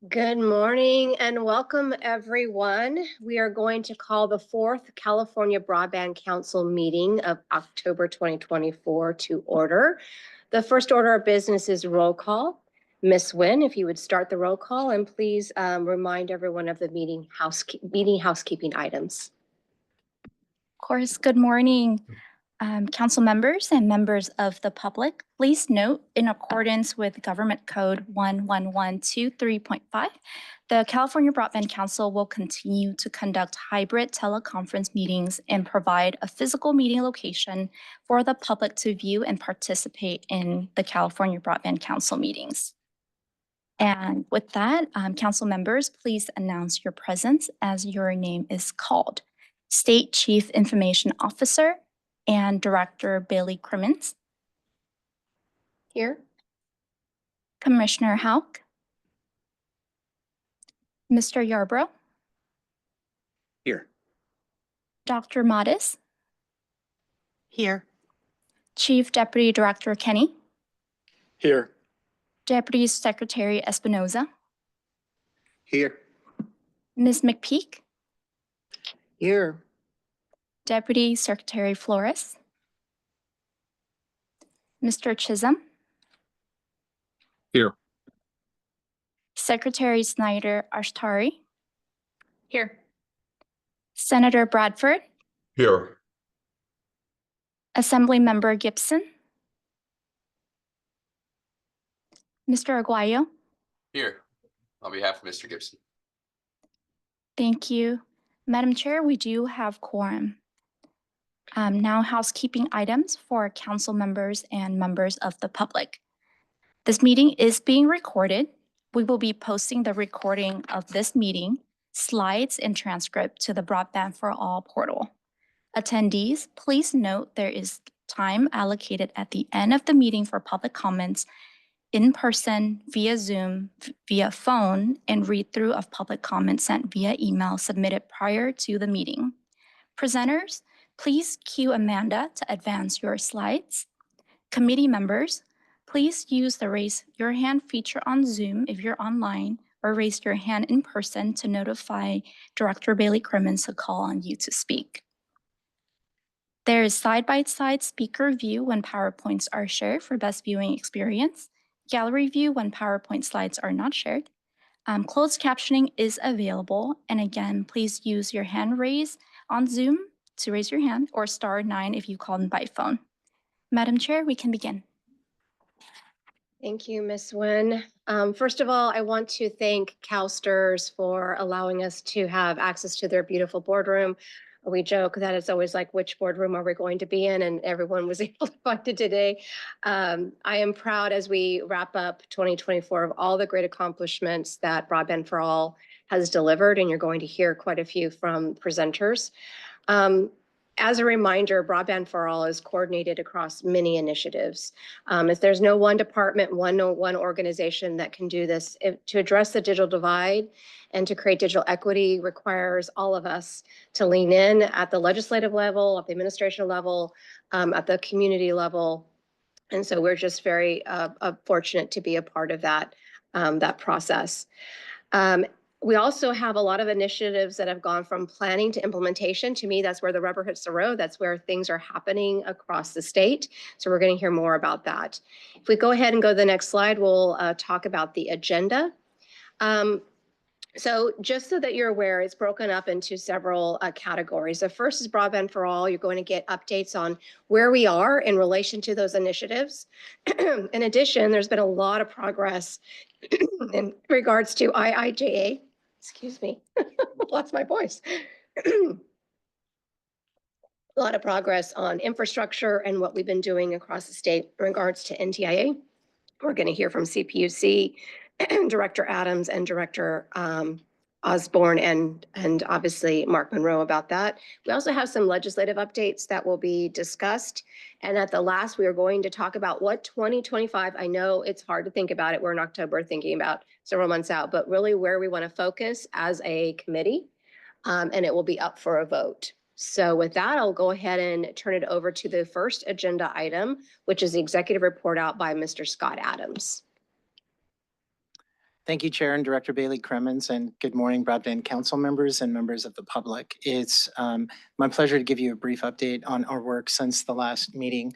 Good morning and welcome, everyone. We are going to call the fourth California Broadband Council meeting of October 2024 to order. The first order of business is roll call. Ms. Nguyen, if you would start the roll call and please remind everyone of the meeting housekeeping items. Of course, good morning, council members and members of the public. Please note, in accordance with Government Code 11123.5, the California Broadband Council will continue to conduct hybrid teleconference meetings and provide a physical meeting location for the public to view and participate in the California Broadband Council meetings. And with that, council members, please announce your presence as your name is called. State Chief Information Officer and Director Bailey Crimmins. Here. Commissioner Hauk. Mr. Yarbrough. Here. Dr. Modis. Here. Chief Deputy Director Kenny. Here. Deputy Secretary Espinoza. Here. Ms. McPeak. Here. Deputy Secretary Flores. Mr. Chisholm. Here. Secretary Snyder Ashtari. Here. Senator Bradford. Here. Assemblymember Gibson. Mr. Aguayo. Here, on behalf of Mr. Gibson. Thank you. Madam Chair, we do have quorum. Now housekeeping items for council members and members of the public. This meeting is being recorded. We will be posting the recording of this meeting, slides, and transcript to the Broadband for All portal. Attendees, please note there is time allocated at the end of the meeting for public comments in person, via Zoom, via phone, and read-through of public comments sent via email submitted prior to the meeting. Presenters, please cue Amanda to advance your slides. Committee members, please use the raise your hand feature on Zoom if you're online, or raise your hand in person to notify Director Bailey Crimmins to call on you to speak. There is side-by-side speaker view when PowerPoints are shared for best viewing experience. Gallery view when PowerPoint slides are not shared. Closed captioning is available. And again, please use your hand raise on Zoom to raise your hand, or *9 if you called in by phone. Madam Chair, we can begin. Thank you, Ms. Nguyen. First of all, I want to thank CalSTRS for allowing us to have access to their beautiful boardroom. We joke that it's always like, which boardroom are we going to be in? And everyone was able to find it today. I am proud as we wrap up 2024 of all the great accomplishments that Broadband for All has delivered, and you're going to hear quite a few from presenters. As a reminder, Broadband for All is coordinated across many initiatives. If there's no one department, one organization that can do this, to address the digital divide and to create digital equity requires all of us to lean in at the legislative level, at the administration level, at the community level. And so we're just very fortunate to be a part of that, that process. We also have a lot of initiatives that have gone from planning to implementation. To me, that's where the rubber hits the road. That's where things are happening across the state. So we're going to hear more about that. If we go ahead and go to the next slide, we'll talk about the agenda. So just so that you're aware, it's broken up into several categories. The first is Broadband for All. You're going to get updates on where we are in relation to those initiatives. In addition, there's been a lot of progress in regards to IIJA. Excuse me, lost my voice. A lot of progress on infrastructure and what we've been doing across the state in regards to NTIA. We're going to hear from CPUC, Director Adams, and Director Osborne, and obviously Mark Monroe about that. We also have some legislative updates that will be discussed. And at the last, we are going to talk about what 2025, I know it's hard to think about it. We're in October thinking about several months out, but really where we want to focus as a committee, and it will be up for a vote. So with that, I'll go ahead and turn it over to the first agenda item, which is the executive report out by Mr. Scott Adams. Thank you, Chair and Director Bailey Cremens, and good morning, Broadband Council members and members of the public. It's my pleasure to give you a brief update on our work since the last meeting.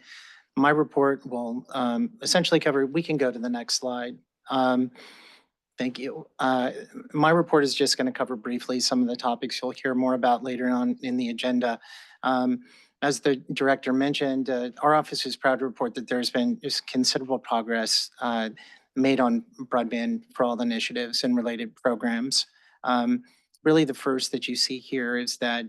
My report will essentially cover, we can go to the next slide. Thank you. My report is just going to cover briefly some of the topics you'll hear more about later on in the agenda. As the director mentioned, our office is proud to report that there's been considerable progress made on Broadband for All initiatives and related programs. Really, the first that you see here is that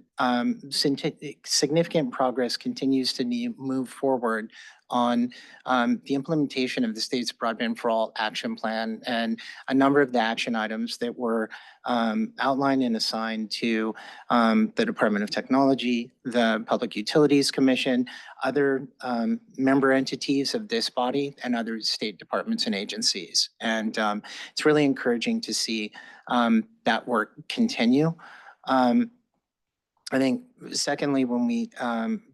significant progress continues to move forward on the implementation of the state's Broadband for All action plan, and a number of the action items that were outlined and assigned to the Department of Technology, the Public Utilities Commission, other member entities of this body, and other state departments and agencies. And it's really encouraging to see that work continue. I think, secondly, when we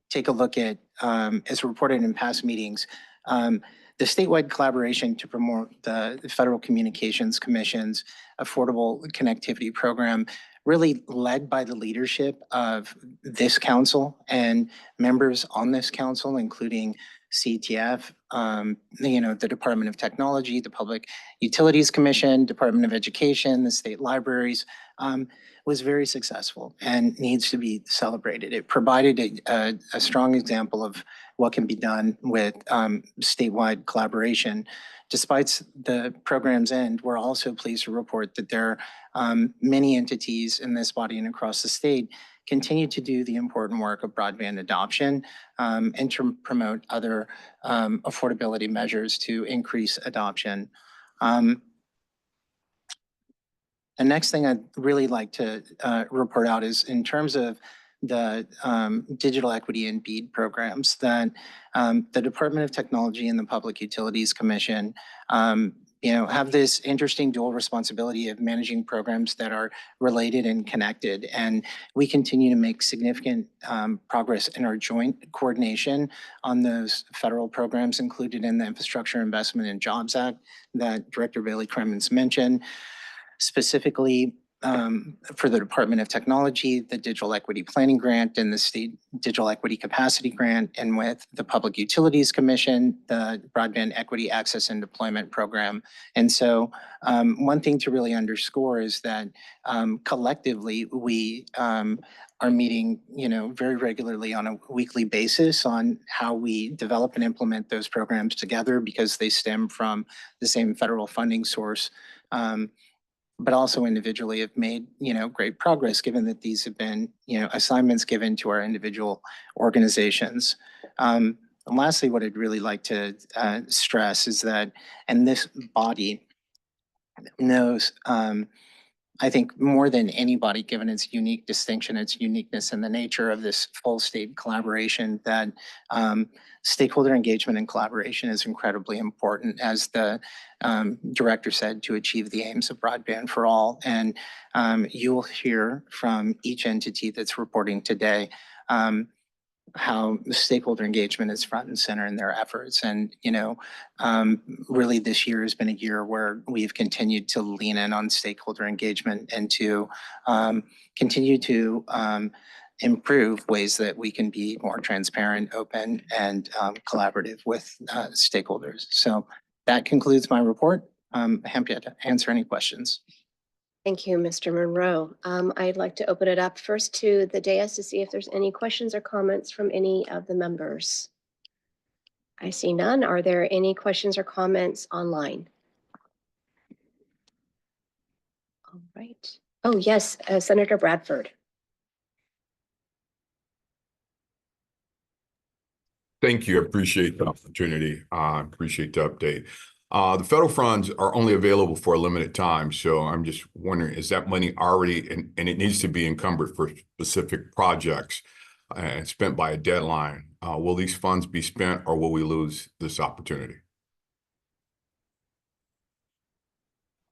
take a look at, as reported in past meetings, the statewide collaboration to promote the Federal Communications Commission's Affordable Connectivity Program, really led by the leadership of this council and members on this council, including CTF, the Department of Technology, the Public Utilities Commission, Department of Education, the state libraries, was very successful and needs to be celebrated. It provided a strong example of what can be done with statewide collaboration. Despite the program's end, we're also pleased to report that there are many entities in this body and across the state continue to do the important work of broadband adoption and to promote other affordability measures to increase adoption. The next thing I'd really like to report out is in terms of the digital equity and BEAD programs that the Department of Technology and the Public Utilities Commission have this interesting dual responsibility of managing programs that are related and connected. And we continue to make significant progress in our joint coordination on those federal programs included in the Infrastructure Investment and Jobs Act that Director Bailey Cremens mentioned. Specifically, for the Department of Technology, the Digital Equity Planning Grant and the State Digital Equity Capacity Grant, and with the Public Utilities Commission, the Broadband Equity Access and Deployment Program. And so one thing to really underscore is that collectively we are meeting, very regularly on a weekly basis on how we develop and implement those programs together because they stem from the same federal funding source. But also individually have made, great progress given that these have been, assignments given to our individual organizations. And lastly, what I'd really like to stress is that, and this body knows, I think more than anybody, given its unique distinction, its uniqueness, and the nature of this full state collaboration, that stakeholder engagement and collaboration is incredibly important, as the director said, to achieve the aims of Broadband for All. And you will hear from each entity that's reporting today how the stakeholder engagement is front and center in their efforts. And, really this year has been a year where we've continued to lean in on stakeholder engagement and to continue to improve ways that we can be more transparent, open, and collaborative with stakeholders. So that concludes my report. I'm happy to answer any questions. Thank you, Mr. Monroe. I'd like to open it up first to the dais to see if there's any questions or comments from any of the members. I see none. Are there any questions or comments online? All right. Oh, yes, Senator Bradford. Thank you. I appreciate the opportunity. Appreciate the update. The federal funds are only available for a limited time. So I'm just wondering, is that money already, and it needs to be encumbered for specific projects and spent by a deadline. Will these funds be spent, or will we lose this opportunity?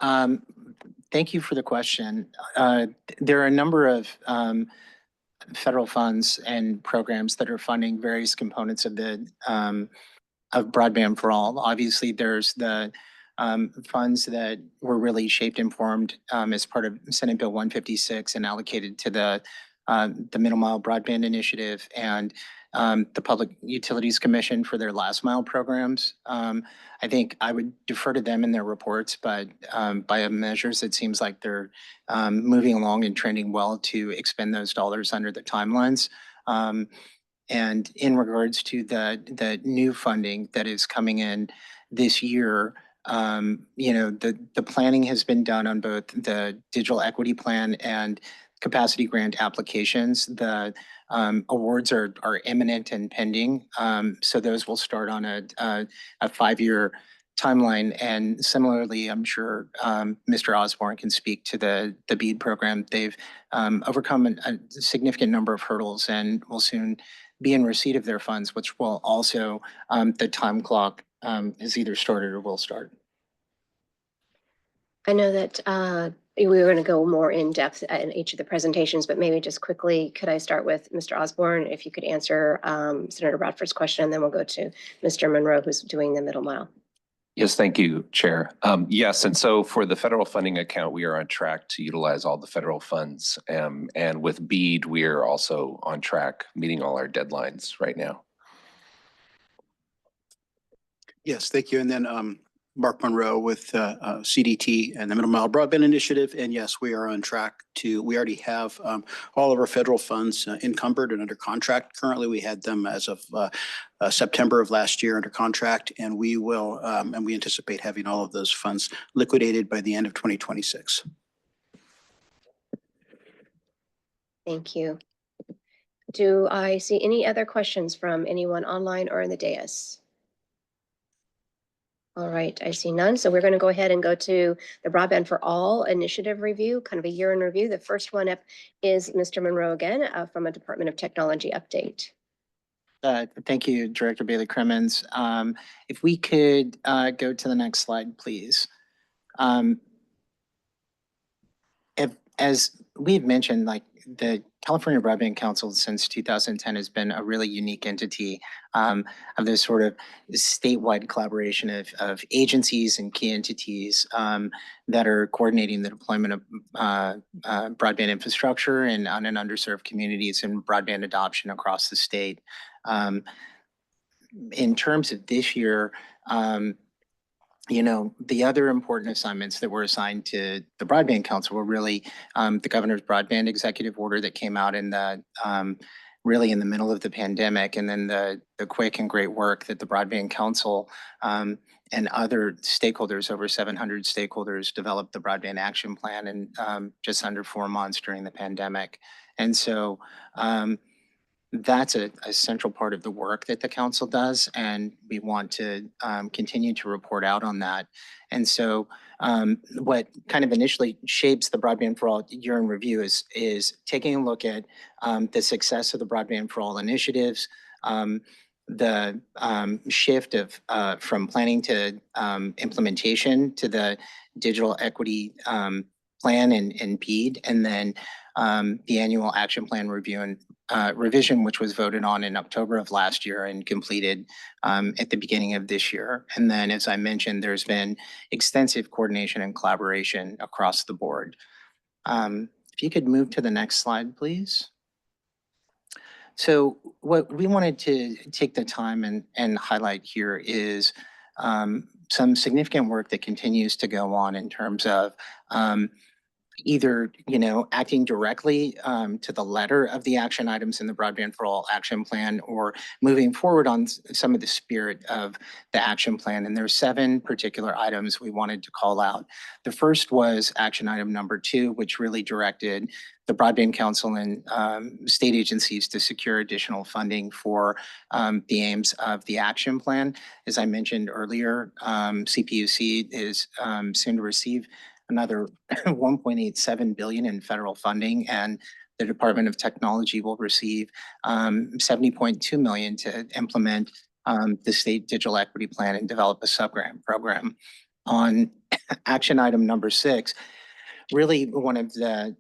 Thank you for the question. There are a number of federal funds and programs that are funding various components of the of Broadband for All. Obviously, there's the funds that were really shaped and formed as part of Senate Bill 156 and allocated to the Middle Mile Broadband Initiative and the Public Utilities Commission for their last mile programs. I think I would defer to them in their reports, but by measures, it seems like they're moving along and trending well to expend those dollars under the timelines. And in regards to the new funding that is coming in this year, the planning has been done on both the digital equity plan and capacity grant applications. The awards are imminent and pending. So those will start on a 5-year timeline. And similarly, I'm sure Mr. Osborne can speak to the BEAD program. They've overcome a significant number of hurdles and will soon be in receipt of their funds, which will also, the time clock has either started or will start. I know that we were going to go more in depth in each of the presentations, but maybe just quickly, could I start with Mr. Osborne? If you could answer Senator Bradford's question, and then we'll go to Mr. Monroe, who's doing the middle mile. Yes, thank you, Chair. Yes, and so for the federal funding account, we are on track to utilize all the federal funds. And with BEAD, we are also on track, meeting all our deadlines right now. Yes, thank you. And then Mark Monroe with CDT and the Middle Mile Broadband Initiative. And yes, we are on track we already have all of our federal funds encumbered and under contract. Currently, we had them as of September of last year under contract, and we will, and we anticipate having all of those funds liquidated by the end of 2026. Thank you. Do I see any other questions from anyone online or in the dais? All right, I see none. So we're going to go ahead and go to the Broadband for All initiative review, kind of a year in review. The first one up is Mr. Monroe again from a Department of Technology update. Thank you, Director Bailey Crimmins. If we could go to the next slide, please. As we've mentioned, like the California Broadband Council since 2010 has been a really unique entity of this sort of statewide collaboration of agencies and key entities that are coordinating the deployment of broadband infrastructure and underserved communities and broadband adoption across the state. In terms of this year, the other important assignments that were assigned to the Broadband Council were really the governor's broadband executive order that came out in the really in the middle of the pandemic, and then the quick and great work that the Broadband Council and other stakeholders, over 700 stakeholders, developed the Broadband Action Plan in just under 4 months during the pandemic. And so that's a central part of the work that the council does, and we want to continue to report out on that. And so what kind of initially shapes the Broadband for All year in review is taking a look at the success of the Broadband for All initiatives, the shift of from planning to implementation to the digital equity plan and BEAD, and then the annual action plan review and revision, which was voted on in October of last year and completed at the beginning of this year. And then, as I mentioned, there's been extensive coordination and collaboration across the board. If you could move to the next slide, please. So what we wanted to take the time and highlight here is some significant work that continues to go on in terms of either, acting directly to the letter of the action items in the Broadband for All action plan, or moving forward on some of the spirit of the action plan. And there's 7 particular items we wanted to call out. The first was action item number 2, which really directed the Broadband Council and state agencies to secure additional funding for the aims of the action plan. As I mentioned earlier, CPUC is soon to receive another 1.87 billion in federal funding, and the Department of Technology will receive 70.2 million to implement the state digital equity plan and develop a subgrant program. On action item number 6, really one of the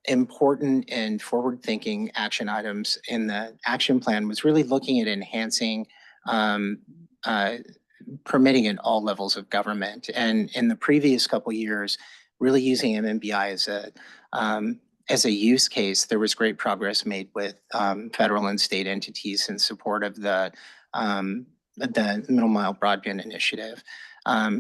important and forward-thinking action items in the action plan was really looking at enhancing permitting at all levels of government. And in the previous couple of years, really using MMBI as a use case, there was great progress made with federal and state entities in support of the Middle Mile Broadband Initiative.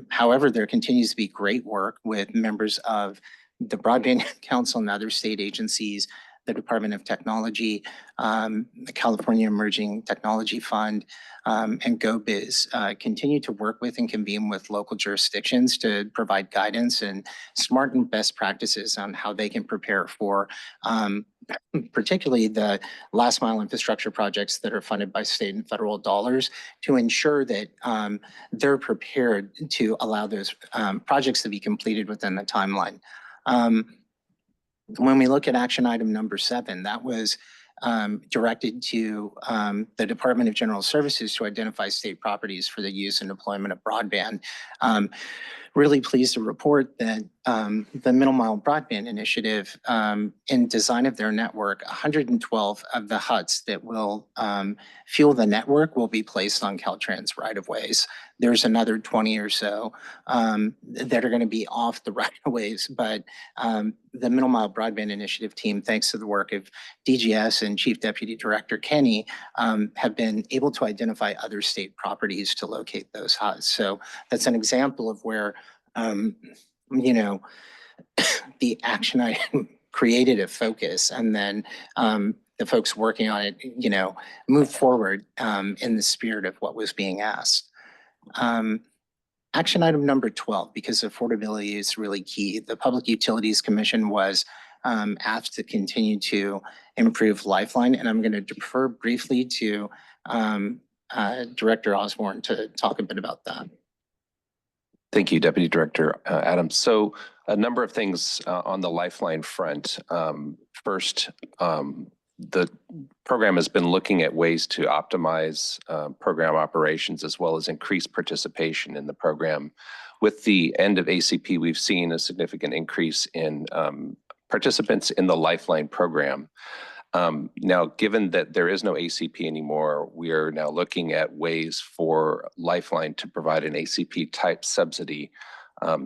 However, there continues to be great work with members of the Broadband Council and other state agencies, the Department of Technology, the California Emerging Technology Fund, and GoBiz continue to work with and convene with local jurisdictions to provide guidance and smart and best practices on how they can prepare for particularly the last mile infrastructure projects that are funded by state and federal dollars to ensure that they're prepared to allow those projects to be completed within the timeline. When we look at action item number 7, that was directed to the Department of General Services to identify state properties for the use and deployment of broadband. Really pleased to report that the Middle Mile Broadband Initiative, in design of their network, 112 of the huts that will fuel the network will be placed on Caltrans right-of-ways. There's another 20 or so that are going to be off the right-of-ways, but the Middle Mile Broadband Initiative team, thanks to the work of DGS and Chief Deputy Director Kenny, have been able to identify other state properties to locate those huts. So that's an example of where you know, the action item created a focus, and then the folks working on it, you know, moved forward in the spirit of what was being asked. Action item number 12, because affordability is really key. The Public Utilities Commission was asked to continue to improve Lifeline, and I'm going to defer briefly to Director Osborne to talk a bit about that. Thank you, Deputy Director Adams. So a number of things on the Lifeline front. First, the program has been looking at ways to optimize program operations as well as increase participation in the program. With the end of ACP, we've seen a significant increase in participants in the Lifeline program. Now, given that there is no ACP anymore, we are now looking at ways for Lifeline to provide an ACP type subsidy.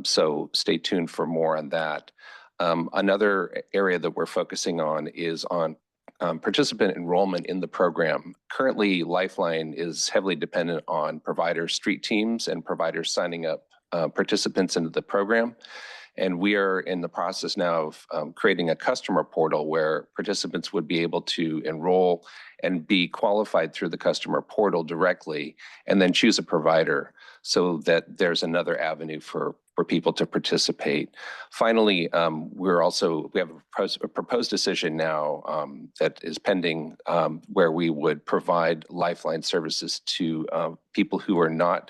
So stay tuned for more on that. Another area that we're focusing on is on participant enrollment in the program. Currently, Lifeline is heavily dependent on provider street teams and providers signing up participants into the program. And we are in the process now of creating a customer portal where participants would be able to enroll and be qualified through the customer portal directly, and then choose a provider so that there's another avenue for people to participate. Finally, we have a proposed decision now that is pending where we would provide Lifeline services to people who are not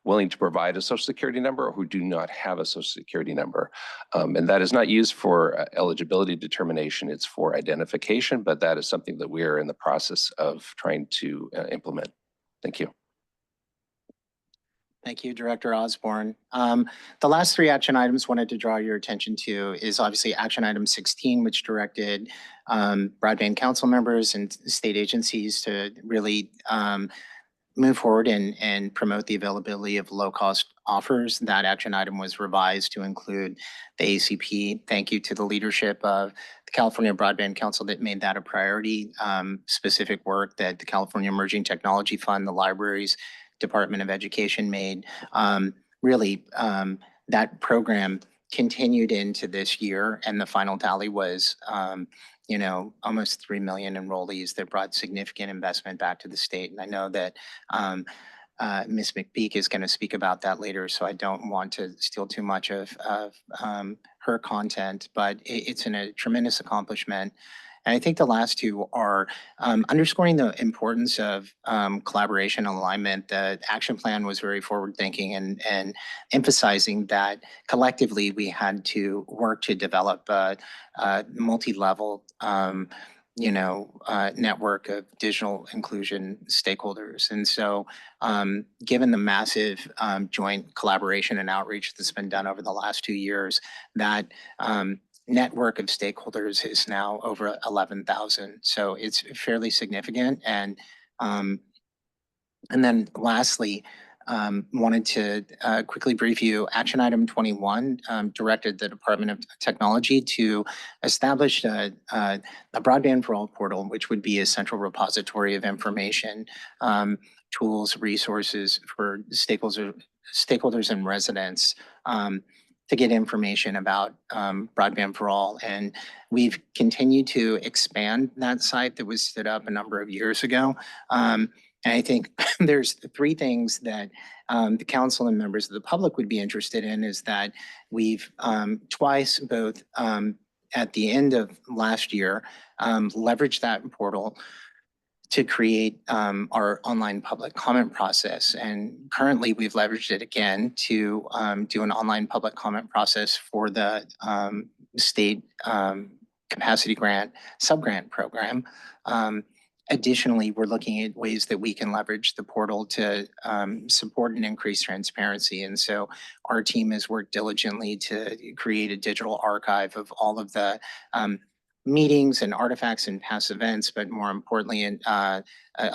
willing to provide a Social Security number or who do not have a Social Security number. And that is not used for eligibility determination, it's for identification, but that is something that we are in the process of trying to implement. Thank you. Thank you, Director Osborne. The last 3 action items wanted to draw your attention to is obviously action item 16, which directed Broadband Council members and state agencies to really move forward and promote the availability of low-cost offers. That action item was revised to include the ACP. Thank you to the leadership of the California Broadband Council that made that a priority. Specific work that the California Emerging Technology Fund, the libraries, Department of Education made. Really, that program continued into this year, and the final tally was you know, almost 3 million enrollees that brought significant investment back to the state. And I know that Ms. McPeak is going to speak about that later, so I don't want to steal too much of her content, but it's a tremendous accomplishment. And I think the last 2 are underscoring the importance of collaboration and alignment. The action plan was very forward-thinking and emphasizing that collectively we had to work to develop a multi-level network of digital inclusion stakeholders. And so given the massive joint collaboration and outreach that's been done over the last 2 years, that network of stakeholders is now over 11,000. So it's fairly significant. And then lastly, wanted to quickly brief you. Action item 21 directed the Department of Technology to establish a broadband for all portal, which would be a central repository of information, tools, resources for stakeholders and residents to get information about broadband for all. And we've continued to expand that site that was stood up a number of years ago. And I think there's three things that the council and members of the public would be interested in is that we've twice, both at the end of last year, leveraged that portal to create our online public comment process. And currently we've leveraged it again to do an online public comment process for the state capacity grant subgrant program. Additionally, we're looking at ways that we can leverage the portal to support and increase transparency. And so our team has worked diligently to create a digital archive of all of the meetings and artifacts and past events, but more importantly, a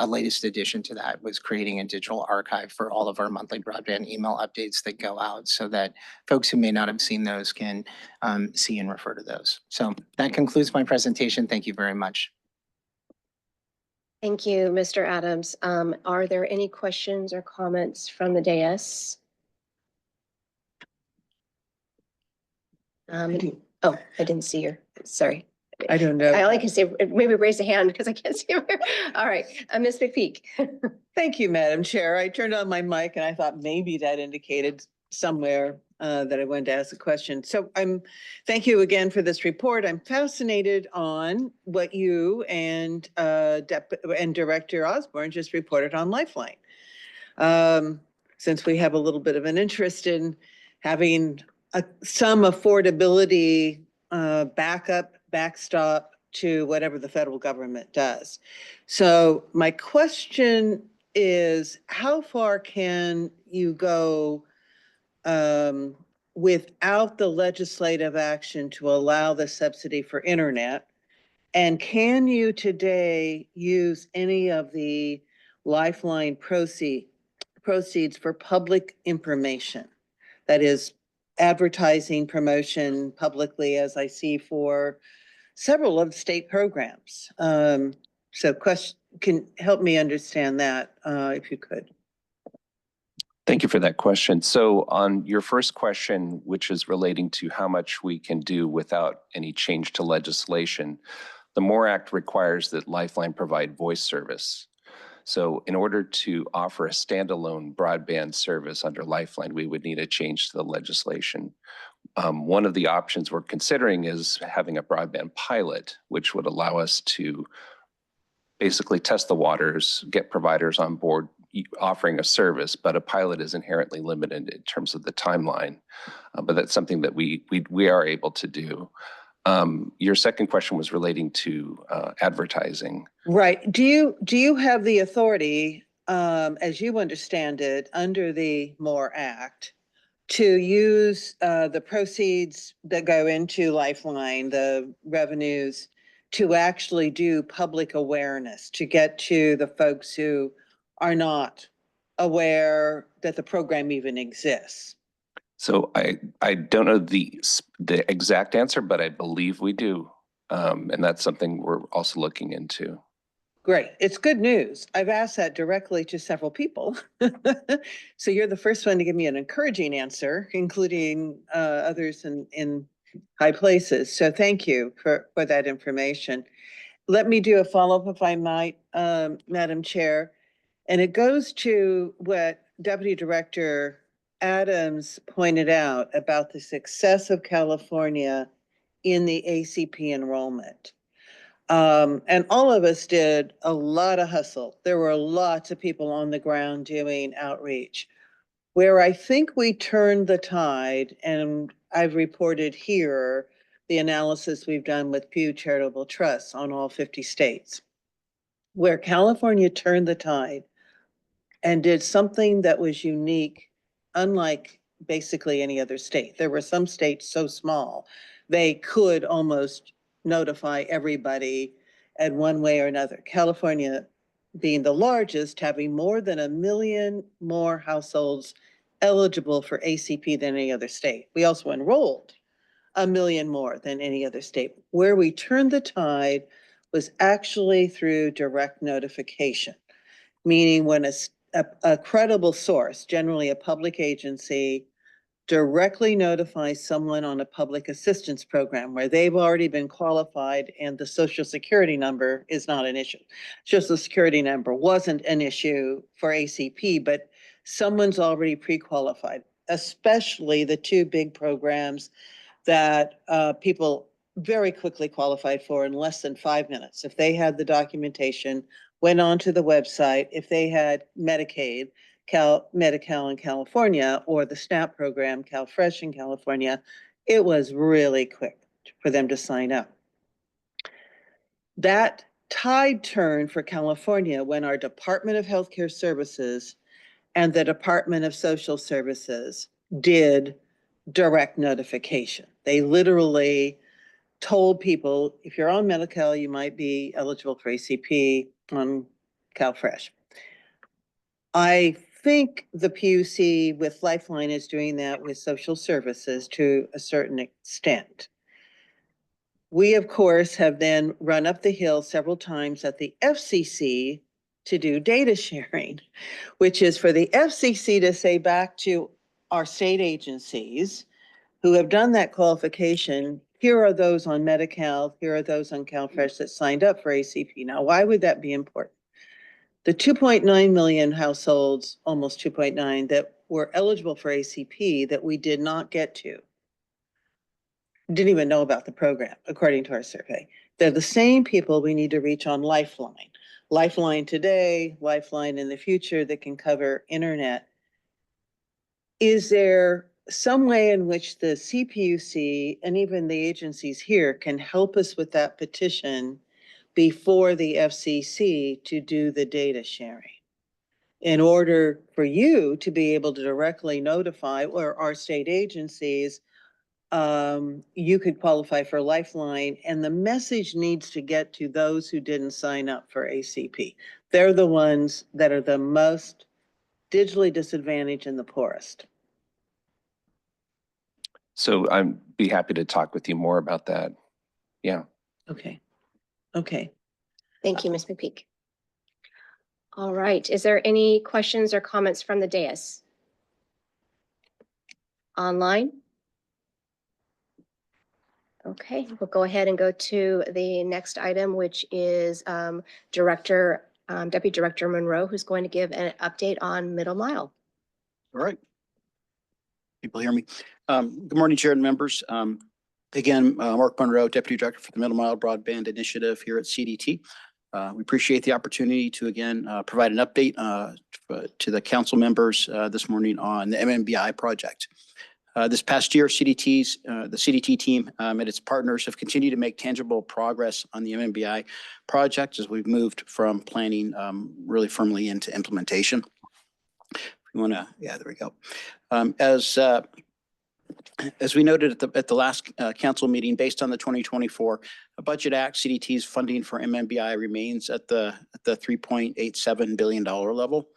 latest addition to that was creating a digital archive for all of our monthly broadband email updates that go out so that folks who may not have seen those can see and refer to those. So that concludes my presentation. Thank you very much. Thank you, Mr. Adams. Are there any questions or comments from the dais? Oh, I didn't see your, sorry. I don't know. I only can see, maybe raise a hand because I can't see her. All right, Ms. McPeak. Thank you, Madam Chair. I turned on my mic and I thought maybe that indicated somewhere that I wanted to ask a question. So thank you again for this report. I'm fascinated on what you and Director Osborne just reported on Lifeline. Since we have a little bit of an interest in having some affordability backstop to whatever the federal government does. So my question is, how far can you go without the legislative action to allow the subsidy for internet? And can you today use any of the Lifeline proceeds for public information? That is advertising, promotion publicly, as I see for several of state programs. So can help me understand that if you could. Thank you for that question. So on your first question, which is relating to how much we can do without any change to legislation, the MORE Act requires that Lifeline provide voice service. So in order to offer a standalone broadband service under Lifeline, we would need a change to the legislation. One of the options we're considering is having a broadband pilot, which would allow us to basically test the waters, get providers on board offering a service, but a pilot is inherently limited in terms of the timeline. But that's something that we are able to do. Your second question was relating to advertising. Right. Do you have the authority, as you understand it, under the MORE Act, to use the proceeds that go into Lifeline, the revenues, to actually do public awareness, to get to the folks who are not aware that the program even exists? So I don't know the exact answer, but I believe we do. And that's something we're also looking into. Great. It's good news. I've asked that directly to several people. So you're the first one to give me an encouraging answer, including others in high places. So thank you for that information. Let me do a follow-up if I might, Madam Chair. And it goes to what Deputy Director Adams pointed out about the success of California in the ACP enrollment. And all of us did a lot of hustle. There were lots of people on the ground doing outreach. Where I think we turned the tide, and I've reported here the analysis we've done with Pew Charitable Trusts on all 50 states, where California turned the tide and did something that was unique, unlike basically any other state. There were some states so small, they could almost notify everybody in one way or another. California being the largest, having more than 1 million more households eligible for ACP than any other state. We also enrolled 1 million more than any other state. Where we turned the tide was actually through direct notification, meaning when a credible source, generally a public agency, directly notifies someone on a public assistance program where they've already been qualified and the social security number is not an issue. Social security number wasn't an issue for ACP, but someone's already pre-qualified, especially the two big programs that people very quickly qualified for in less than 5 minutes. If they had the documentation, went onto the website, if they had Medicaid, Medi-Cal in California, or the SNAP program, CalFresh in California, it was really quick for them to sign up. That tide turned for California when our Department of Healthcare Services and the Department of Social Services did direct notification. They literally told people, if you're on Medi-Cal, you might be eligible for ACP on CalFresh. I think the PUC with Lifeline is doing that with social services to a certain extent. We, of course, have then run up the hill several times at the FCC to do data sharing, which is for the FCC to say back to our state agencies who have done that qualification, here are those on Medi-Cal, here are those on CalFresh that signed up for ACP. Now, why would that be important? The 2.9 million households, almost 2.9, that were eligible for ACP that we did not get to, didn't even know about the program, according to our survey. They're the same people we need to reach on Lifeline. Lifeline today, Lifeline in the future that can cover internet. Is there some way in which the CPUC and even the agencies here can help us with that petition before the FCC to do the data sharing in order for you to be able to directly notify, or our state agencies, you could qualify for Lifeline, and the message needs to get to those who didn't sign up for ACP. They're the ones that are the most digitally disadvantaged and the poorest. So I'd be happy to talk with you more about that. Yeah. Okay. Okay. Thank you, Ms. McPeak. All right, is there any questions or comments from the dais? Online? Okay, we'll go ahead and go to the next item, which is Deputy Director Monroe, who's going to give an update on Middle Mile. All right. People hear me? Good morning, Chair and members. Again, Mark Monroe, Deputy Director for the Middle Mile Broadband Initiative here at CDT. We appreciate the opportunity to again provide an update to the council members this morning on the MMBI project. This past year, the CDT team and its partners have continued to make tangible progress on the MMBI project as we've moved from planning really firmly into implementation. You want to, yeah, there we go. As we noted at the last council meeting, based on the 2024 Budget Act, CDT's funding for MMBI remains at the $3.87 billion level.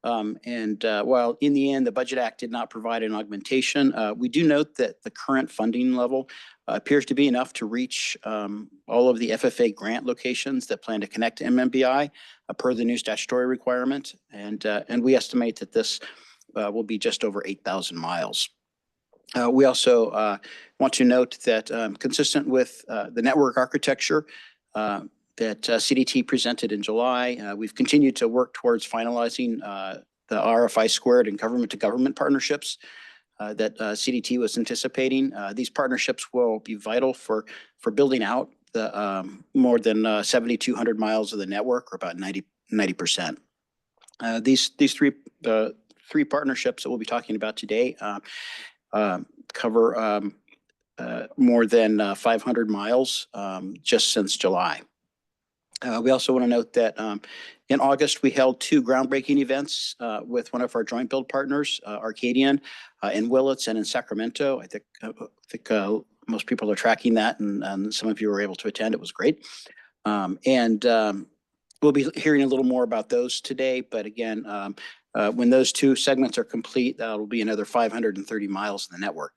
While in the end, the Budget Act did not provide an augmentation, we do note that the current funding level appears to be enough to reach all of the FFA grant locations that plan to connect to MMBI per the new statutory requirement. And we estimate that this will be just over 8,000 miles. We also want to note that consistent with the network architecture that CDT presented in July, we've continued to work towards finalizing the RFI squared and government-to-government partnerships that CDT was anticipating. These partnerships will be vital for building out the more than 7,200 miles of the network, or about 90%. These three partnerships that we'll be talking about today cover more than 500 miles just since July. We also want to note that in August, we held 2 groundbreaking events with one of our joint build partners, Arcadian, in Willits and in Sacramento. I think most people are tracking that, and some of you were able to attend. It was great. We'll we'll be hearing a little more about those today, but again, when those two segments are complete, that'll be another 530 miles in the network.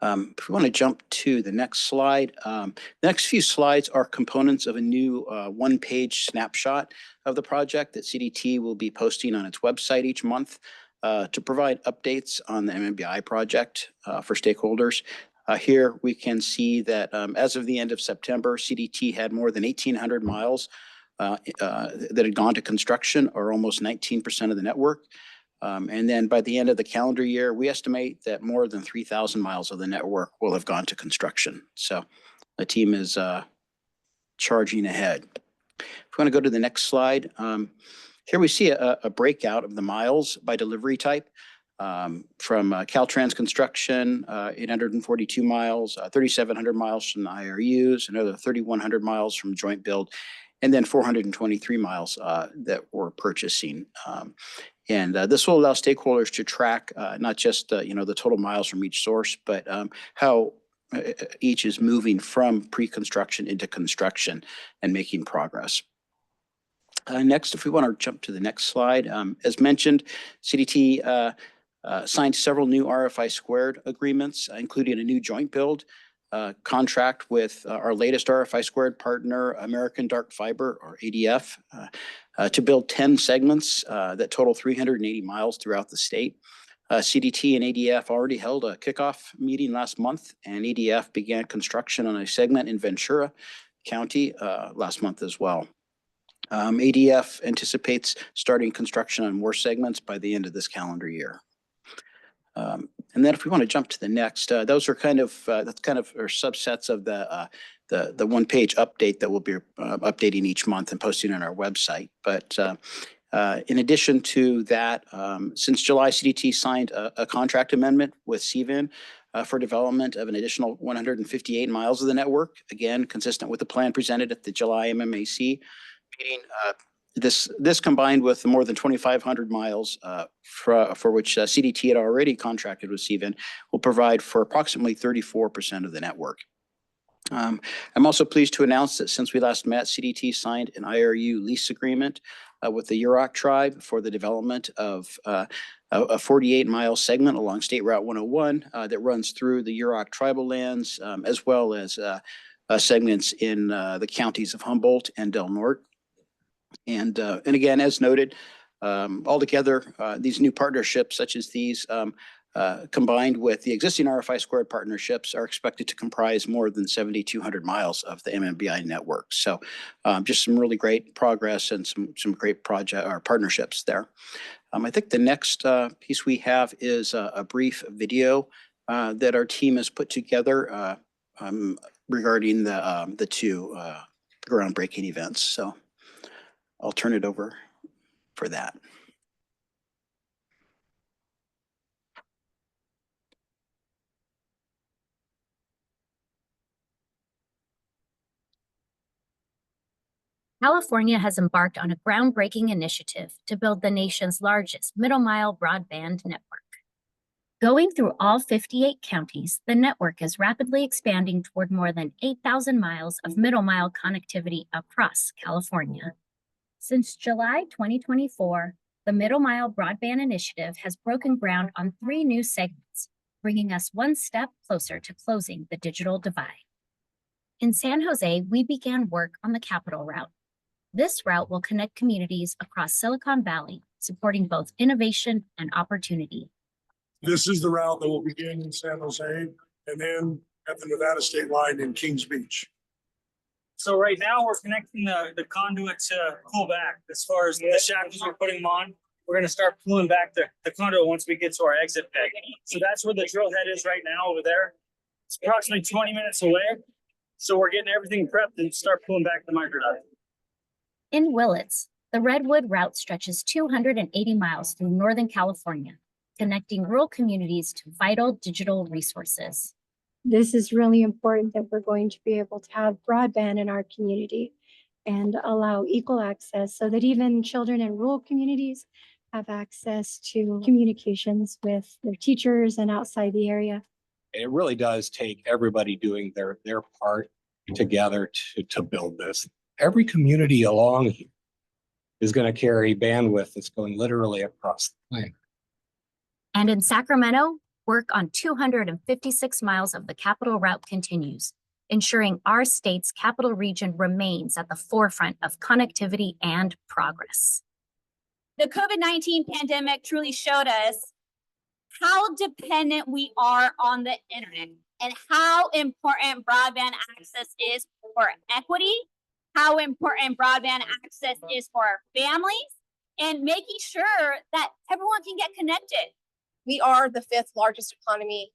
If we want to jump to the next slide, the next few slides are components of a new one-page snapshot of the project that CDT will be posting on its website each month to provide updates on the MMBI project for stakeholders. Here we can see that as of the end of September, CDT had more than 1,800 miles that had gone to construction, or almost 19% of the network. And then by the end of the calendar year, we estimate that more than 3,000 miles of the network will have gone to construction. So the team is charging ahead. If we want to go to the next slide, here we see a breakout of the miles by delivery type from Caltrans Construction, 842 miles, 3,700 miles from the IRUs, another 3,100 miles from Joint Build, and then 423 miles that we're purchasing. And this will allow stakeholders to track not just the total miles from each source, but how each is moving from pre-construction into construction and making progress. Next, if we want to jump to the next slide, as mentioned, CDT signed several new RFI squared agreements, including a new joint build contract with our latest RFI squared partner, American Dark Fiber, or ADF, to build 10 segments that total 380 miles throughout the state. CDT and ADF already held a kickoff meeting last month, and ADF began construction on a segment in Ventura County last month as well. ADF anticipates starting construction on more segments by the end of this calendar year. And then if we want to jump to the next, those are that's kind of our subsets of the one-page update that we'll be updating each month and posting on our website. But in addition to that, since July, CDT signed a contract amendment with CVN for development of an additional 158 miles of the network, again, consistent with the plan presented at the July MMAC meeting. This combined with the more than 2,500 miles for which CDT had already contracted with CVN will provide for approximately 34% of the network. I'm also pleased to announce that since we last met, CDT signed an IRU lease agreement with the Yurok tribe for the development of a 48-mile segment along State Route 101 that runs through the Yurok tribal lands, as well as segments in the counties of Humboldt and Del Norte. And again, as noted, altogether, these new partnerships such as these combined with the existing RFI squared partnerships are expected to comprise more than 7,200 miles of the MMBI network. So just some really great progress and some great project or partnerships there. I think the next piece we have is a brief video that our team has put together regarding the two groundbreaking events. So I'll turn it over for that. California has embarked on a groundbreaking initiative to build the nation's largest middle-mile broadband network. Going through all 58 counties, the network is rapidly expanding toward more than 8,000 miles of middle-mile connectivity across California. Since July 2024, the Middle Mile Broadband Initiative has broken ground on 3 new segments, bringing us one step closer to closing the digital divide. In San Jose, we began work on the Capital Route. This route will connect communities across Silicon Valley, supporting both innovation and opportunity. This is the route that will begin in San Jose and then at the Nevada state line in Kings Beach. So right now we're connecting the conduit to pull back. As far as the shackles, we're putting them on. We're going to start pulling back the conduit once we get to our exit peg. So that's where the drill head is right now over there. It's approximately 20 minutes away. So we're getting everything prepped and start pulling back the microduct. In Willits, the Redwood route stretches 280 miles through Northern California, connecting rural communities to vital digital resources. This is really important that we're going to be able to have broadband in our community and allow equal access so that even children in rural communities have access to communications with their teachers and outside the area. It really does take everybody doing their part together to build this. every community along here is going to carry bandwidth that's going literally across the planet. And in Sacramento, work on 256 miles of the Capital Route continues, ensuring our state's capital region remains at the forefront of connectivity and progress. The COVID-19 pandemic truly showed us how dependent we are on the internet and how important broadband access is for equity, how important broadband access is for our families, and making sure that everyone can get connected. We are the 5th largest economy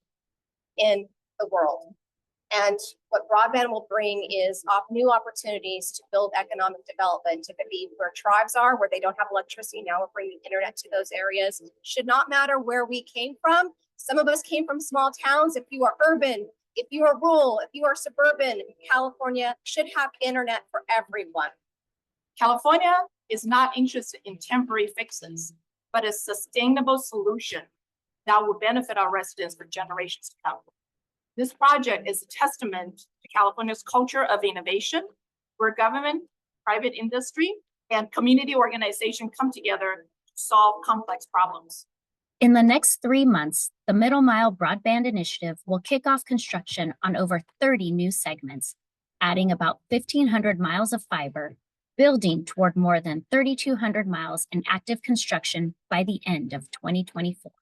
in the world. And what broadband will bring is new opportunities to build economic development. If it be where tribes are, where they don't have electricity, now we're bringing internet to those areas. Should not matter where we came from. Some of us came from small towns. If you are urban, if you are rural, if you are suburban, California should have internet for everyone. California is not interested in temporary fixes, but a sustainable solution that will benefit our residents for generations to come. This project is a testament to California's culture of innovation, where government, private industry, and community organizations come together to solve complex problems. In the next 3 months, the Middle Mile Broadband Initiative will kick off construction on over 30 new segments, adding about 1,500 miles of fiber, building toward more than 3,200 miles in active construction by the end of 2024.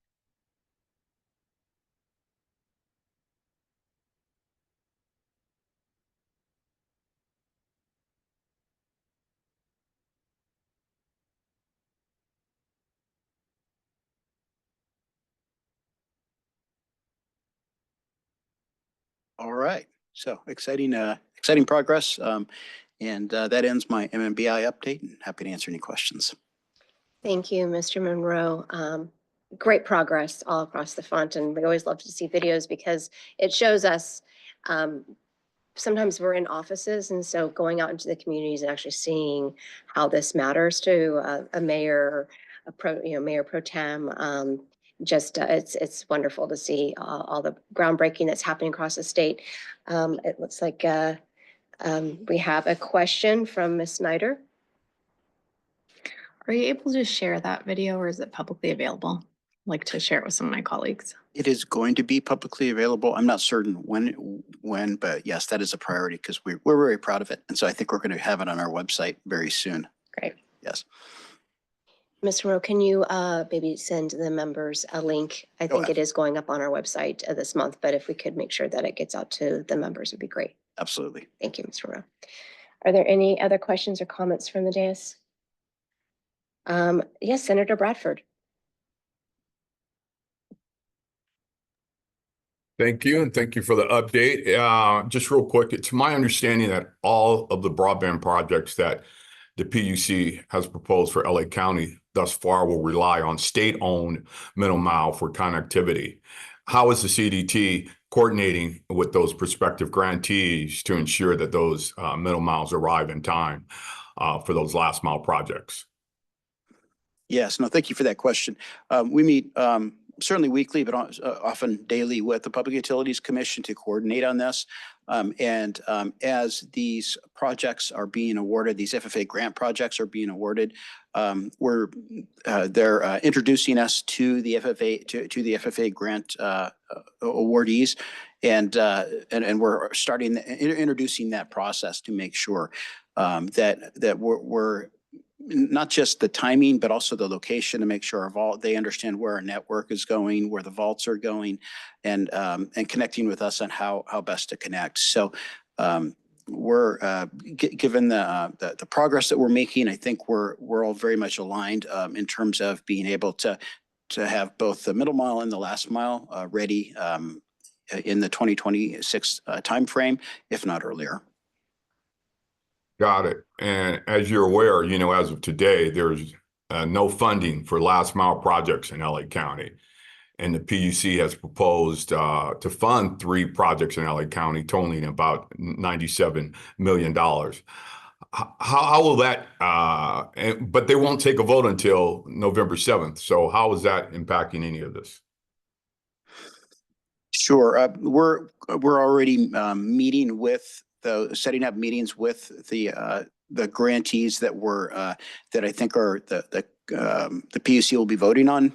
All right, so exciting progress. And that ends my MMBI update, and happy to answer any questions. Thank you, Mr. Monroe. Great progress all across the front, and we always love to see videos because it shows us sometimes we're in offices, and so going out into the communities and actually seeing how this matters to a mayor, Mayor Pro Tem. It's wonderful to see all the groundbreaking that's happening across the state. It looks like we have a question from Ms. Snyder. Are you able to share that video, or is it publicly available? I'd like to share it with some of my colleagues. It is going to be publicly available. I'm not certain when, but yes, that is a priority because we're very proud of it. And so I think we're going to have it on our website very soon. Great. Yes. Mr. Monroe, can you maybe send the members a link? I think it is going up on our website this month, but if we could make sure that it gets out to the members, would be great. Absolutely. Thank you, Mr. Monroe. Are there any other questions or comments from the dais? Yes, Senator Bradford. Thank you, and thank you for the update. Just real quick, it's my understanding that all of the broadband projects that the PUC has proposed for LA County thus far will rely on state-owned middle mile for connectivity. How is the CDT coordinating with those prospective grantees to ensure that those middle miles arrive in time for those last mile projects? Yes, no, thank you for that question. We meet certainly weekly, but often daily with the Public Utilities Commission to coordinate on this. As these projects are being awarded, these FFA grant projects are being awarded, they're introducing us to the FFA to the FFA grant awardees, and we're starting introducing that process to make sure that we're not just the timing, but also the location to make sure they understand where our network is going, where the vaults are going, and connecting with us on how best to connect. So we're given the progress that we're making, I think we're all very much aligned in terms of being able to have both the middle mile and the last mile ready in the 2026 timeframe, if not earlier. Got it. And as you're aware, as of today, there's no funding for last mile projects in LA County. And the PUC has proposed to fund 3 projects in LA County, totaling about $97 million. How will that, but they won't take a vote until November 7th. So how is that impacting any of this? Sure. We're already meeting with setting up meetings with the grantees that were that I think are the PUC will be voting on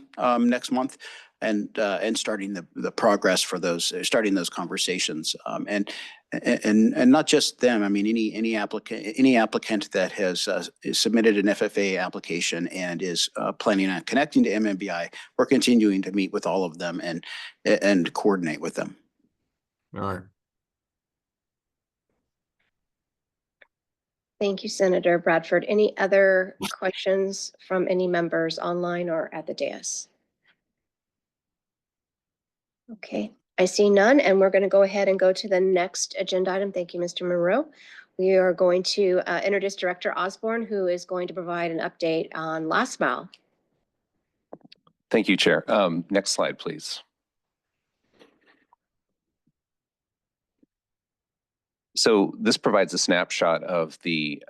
next month, and starting the progress for those, starting those conversations, and not just them. I mean, any applicant that has submitted an FFA application and is planning on connecting to MMBI, we're continuing to meet with all of them and coordinate with them. All right. Thank you, Senator Bradford. Any other questions from any members online or at the dais? Okay, I see none, and we're going to go ahead and go to the next agenda item. Thank you, Mr. Monroe. We are going to introduce Director Osborne, who is going to provide an update on Last Mile. Thank you, Chair. Next slide, please. So this provides a snapshot of the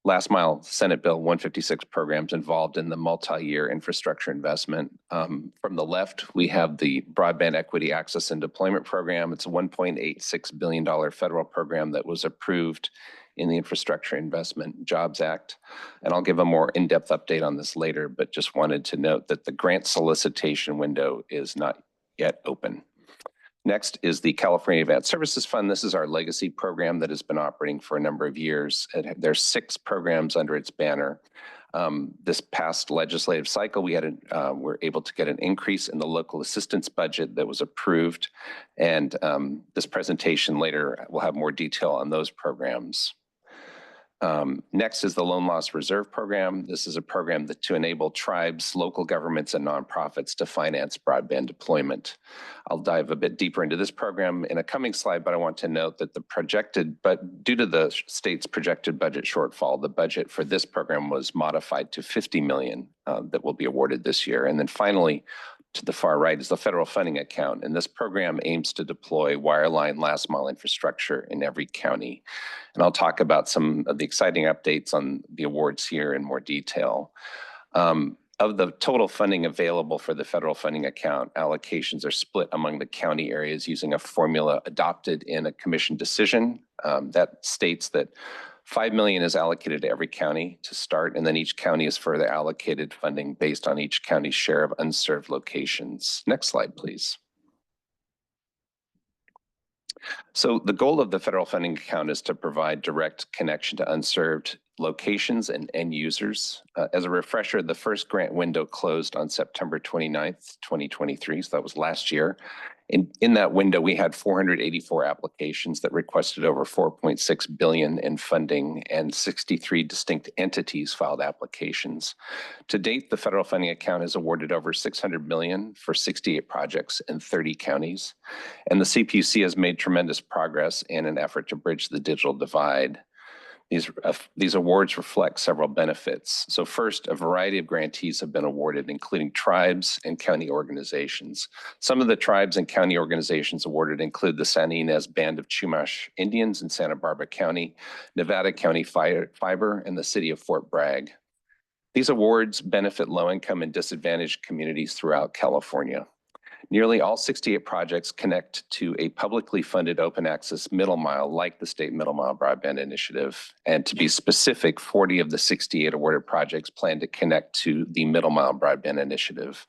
Last Mile Senate Bill 156 programs involved in the multi-year infrastructure investment. From the left, we have the Broadband Equity Access and Deployment Program. It's a $1.86 billion federal program that was approved in the Infrastructure Investment Jobs Act. And I'll give a more in-depth update on this later, but just wanted to note that the grant solicitation window is not yet open. Next is the California Advanced Services Fund. This is our legacy program that has been operating for a number of years. There's 6 programs under its banner. This past legislative cycle, we were able to get an increase in the local assistance budget that was approved. And this presentation later will have more detail on those programs. Next is the Loan Loss Reserve Program. This is a program to enable tribes, local governments, and nonprofits to finance broadband deployment. I'll dive a bit deeper into this program in a coming slide, but I want to note that due to the state's projected budget shortfall, the budget for this program was modified to $50 million that will be awarded this year. And then finally, to the far right is the federal funding account. And this program aims to deploy wireline last mile infrastructure in every county. And I'll talk about some of the exciting updates on the awards here in more detail. Of the total funding available for the federal funding account, allocations are split among the county areas using a formula adopted in a commission decision that states that $5 million is allocated to every county to start, and then each county is further allocated funding based on each county's share of unserved locations. Next slide, please. So the goal of the federal funding account is to provide direct connection to unserved locations and end users. As a refresher, the first grant window closed on September 29th, 2023, so that was last year. In that window, we had 484 applications that requested over $4.6 billion in funding, and 63 distinct entities filed applications. To date, the federal funding account has awarded over $600 million for 68 projects in 30 counties. And the CPUC has made tremendous progress in an effort to bridge the digital divide. These awards reflect several benefits. So first, a variety of grantees have been awarded, including tribes and county organizations. Some of the tribes and county organizations awarded include the San Ynez Band of Chumash Indians in Santa Barbara County, Nevada County Fiber, and the city of Fort Bragg. These awards benefit low-income and disadvantaged communities throughout California. Nearly all 68 projects connect to a publicly funded open access middle mile like the State Middle Mile Broadband Initiative. And to be specific, 40 of the 68 awarded projects plan to connect to the Middle Mile Broadband Initiative.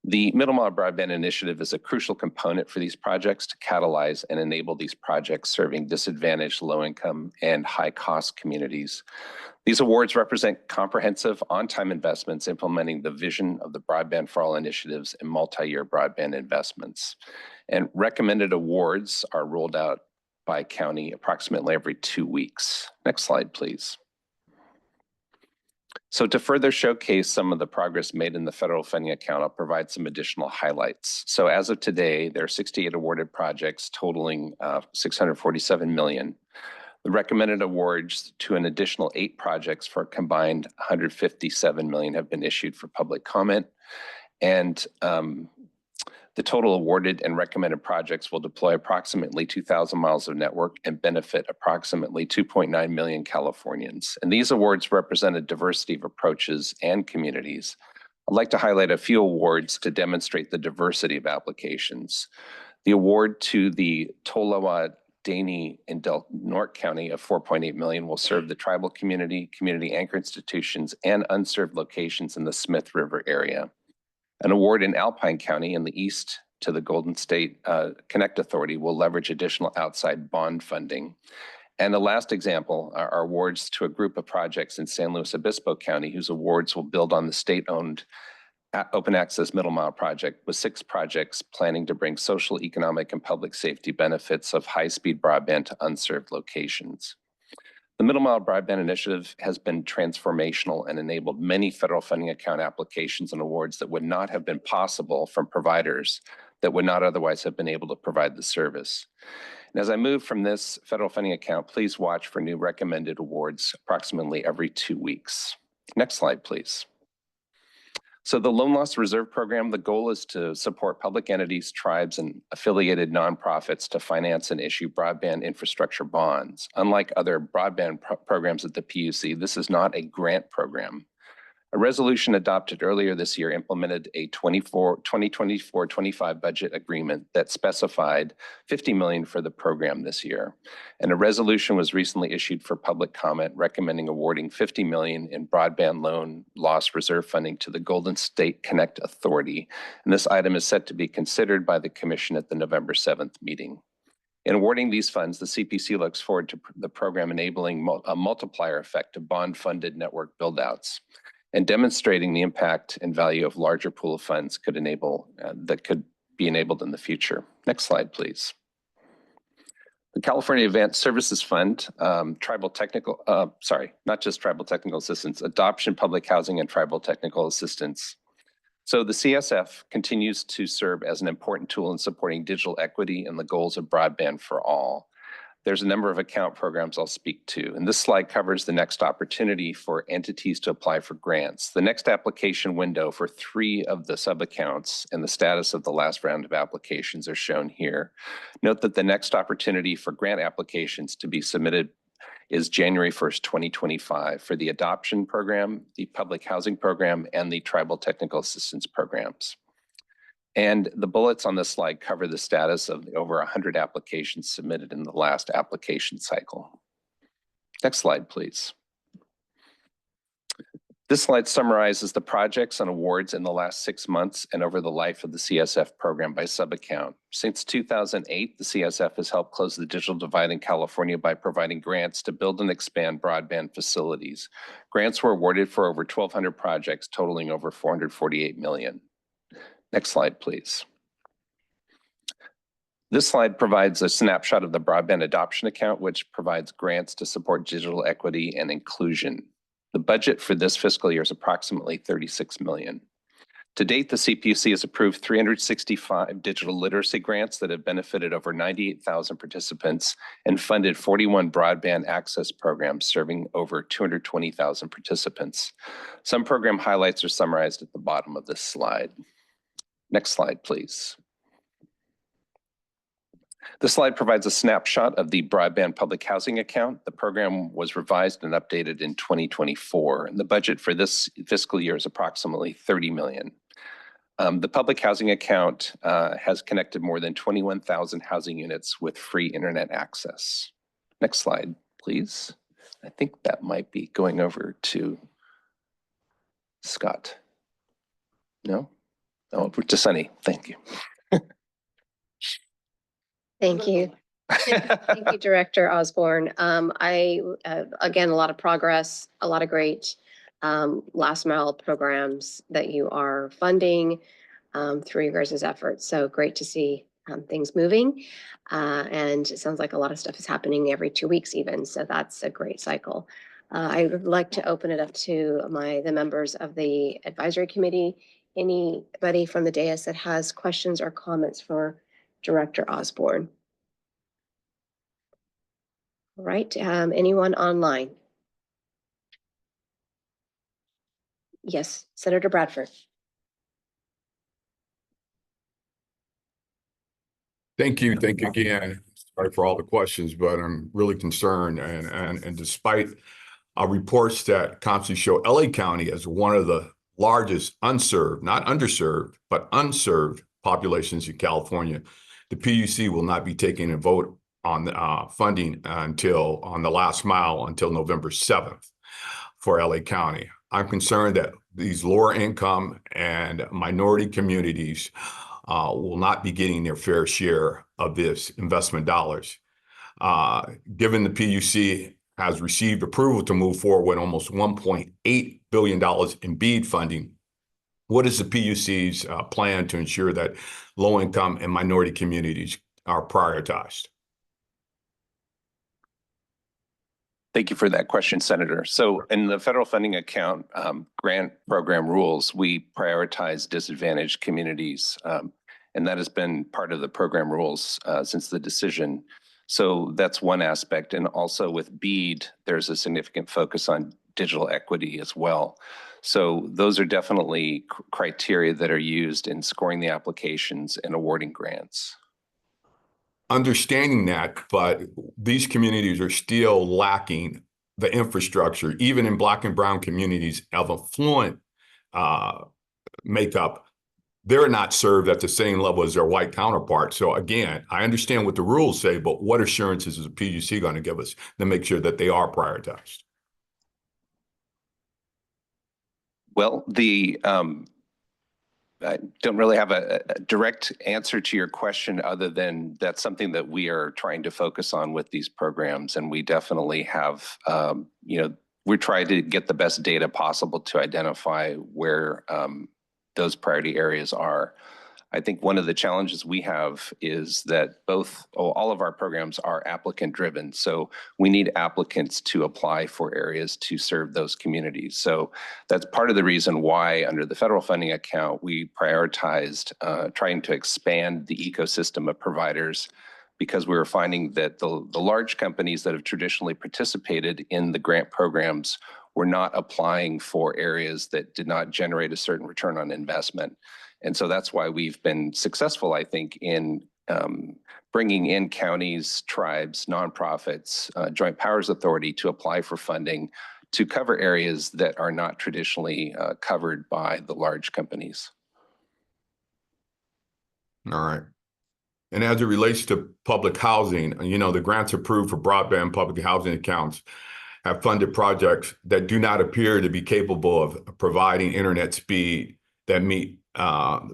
The Middle Mile Broadband Initiative is a crucial component for these projects to catalyze and enable these projects serving disadvantaged, low-income, and high-cost communities. These awards represent comprehensive on-time investments implementing the vision of the Broadband for All initiatives and multi-year broadband investments. And recommended awards are rolled out by county approximately every 2 weeks. Next slide, please. So to further showcase some of the progress made in the federal funding account, I'll provide some additional highlights. So as of today, there are 68 awarded projects totaling $647 million. The recommended awards to an additional 8 projects for a combined $157 million have been issued for public comment. And the total awarded and recommended projects will deploy approximately 2,000 miles of network and benefit approximately 2.9 million Californians. And these awards represent a diversity of approaches and communities. I'd like to highlight a few awards to demonstrate the diversity of applications. The award to the Tolowa Daney in Del Norte County of 4.8 million will serve the tribal community, community anchor institutions, and unserved locations in the Smith River area. An award in Alpine County in the east to the Golden State Connect Authority will leverage additional outside bond funding. And the last example are awards to a group of projects in San Luis Obispo County, whose awards will build on the state-owned open access middle mile project, with 6 projects planning to bring social, economic, and public safety benefits of high-speed broadband to unserved locations. The Middle Mile Broadband Initiative has been transformational and enabled many federal funding account applications and awards that would not have been possible from providers that would not otherwise have been able to provide the service. And as I move from this federal funding account, please watch for new recommended awards approximately every 2 weeks. Next slide, please. So the Loan Loss Reserve Program, the goal is to support public entities, tribes, and affiliated nonprofits to finance and issue broadband infrastructure bonds. Unlike other broadband programs at the PUC, this is not a grant program. A resolution adopted earlier this year implemented a 2024-25 budget agreement that specified $50 million for the program this year. And a resolution was recently issued for public comment recommending awarding $50 million in broadband loan loss reserve funding to the Golden State Connect Authority. And this item is set to be considered by the Commission at the November 7th meeting. In awarding these funds, the CPC looks forward to the program enabling a multiplier effect to bond-funded network buildouts, and demonstrating the impact and value of larger pool of funds could enable that could be enabled in the future. Next slide, please. The California Advanced Services Fund, not just tribal technical assistance, adoption, public housing, and tribal technical assistance. So the CSF continues to serve as an important tool in supporting digital equity and the goals of broadband for all. There's a number of account programs I'll speak to, and this slide covers the next opportunity for entities to apply for grants. The next application window for 3 of the sub-accounts and the status of the last round of applications are shown here. Note that the next opportunity for grant applications to be submitted is January 1st, 2025 for the adoption program, the public housing program, and the tribal technical assistance programs. And the bullets on this slide cover the status of the over 100 applications submitted in the last application cycle. Next slide, please. This slide summarizes the projects and awards in the last 6 months and over the life of the CSF program by sub-account. Since 2008, the CSF has helped close the digital divide in California by providing grants to build and expand broadband facilities. Grants were awarded for over 1,200 projects totaling over $448 million. Next slide, please. This slide provides a snapshot of the broadband adoption account, which provides grants to support digital equity and inclusion. The budget for this fiscal year is approximately $36 million. To date, the CPUC has approved 365 digital literacy grants that have benefited over 98,000 participants and funded 41 broadband access programs serving over 220,000 participants. Some program highlights are summarized at the bottom of this slide. Next slide, please. This slide provides a snapshot of the broadband public housing account. The program was revised and updated in 2024, and the budget for this fiscal year is approximately $30 million. The public housing account has connected more than 21,000 housing units with free internet access. Next slide, please. I think that might be going over to Scott. No? Oh, to Sunny, thank you. Thank you. Thank you, Director Osborne. Again, a lot of progress, a lot of great last mile programs that you are funding through your guys' efforts. So great to see things moving. And it sounds like a lot of stuff is happening every 2 weeks even. So that's a great cycle. I would like to open it up to the members of the advisory committee. Anybody from the dais that has questions or comments for Director Osborne? All right, anyone online? Yes, Senator Bradford. Thank you again. Sorry for all the questions, but I'm really concerned. And despite reports that constantly show LA County as one of the largest unserved, not underserved, but unserved populations in California, the PUC will not be taking a vote on the funding until on the last mile until November 7th for LA County. I'm concerned that these lower income and minority communities will not be getting their fair share of this investment dollars. Given the PUC has received approval to move forward with almost $1.8 billion in BEAD funding, what is the PUC's plan to ensure that low-income and minority communities are prioritized? Thank you for that question, Senator. So in the federal funding account grant program rules, we prioritize disadvantaged communities. And that has been part of the program rules since the decision. So that's one aspect. And also with BEAD, there's a significant focus on digital equity as well. So those are definitely criteria that are used in scoring the applications and awarding grants. Understanding that, but these communities are still lacking the infrastructure, even in Black and brown communities of affluent makeup. They're not served at the same level as their white counterparts. So again, I understand what the rules say, but what assurances is the PUC going to give us to make sure that they are prioritized? Well, I don't really have a direct answer to your question other than that's something that we are trying to focus on with these programs. And we definitely have, we're trying to get the best data possible to identify where those priority areas are. I think one of the challenges we have is that all of our programs are applicant driven. So we need applicants to apply for areas to serve those communities. So that's part of the reason why under the federal funding account, we prioritized trying to expand the ecosystem of providers, because we were finding that the large companies that have traditionally participated in the grant programs were not applying for areas that did not generate a certain return on investment. And so that's why we've been successful, I think, in bringing in counties, tribes, nonprofits, Joint Powers Authority to apply for funding to cover areas that are not traditionally covered by the large companies. All right. And as it relates to public housing, the grants approved for broadband public housing accounts have funded projects that do not appear to be capable of providing internet speed that meet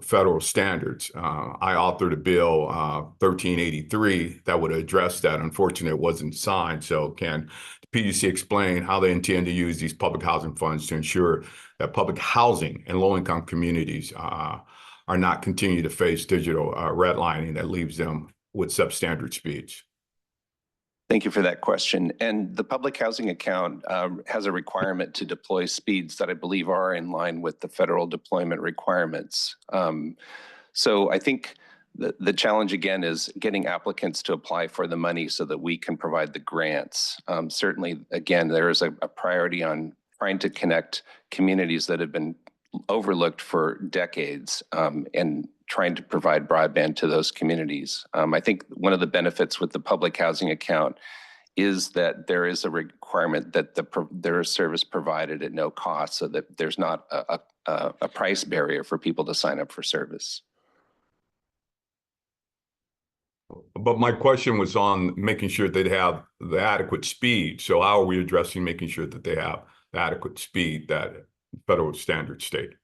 federal standards. I authored a bill 1383 that would address that. Unfortunately, it wasn't signed. So can the PUC explain how they intend to use these public housing funds to ensure that public housing and low-income communities are not continue to face digital redlining that leaves them with substandard speeds? Thank you for that question. And the public housing account has a requirement to deploy speeds that I believe are in line with the federal deployment requirements. So I think the challenge again is getting applicants to apply for the money so that we can provide the grants. Certainly, again, there is a priority on trying to connect communities that have been overlooked for decades and trying to provide broadband to those communities. I think one of the benefits with the public housing account is that there is a requirement that there is service provided at no cost, so that there's not a price barrier for people to sign up for service. But my question was on making sure they'd have the adequate speed. So how are we addressing making sure that they have the adequate speed that federal standards state?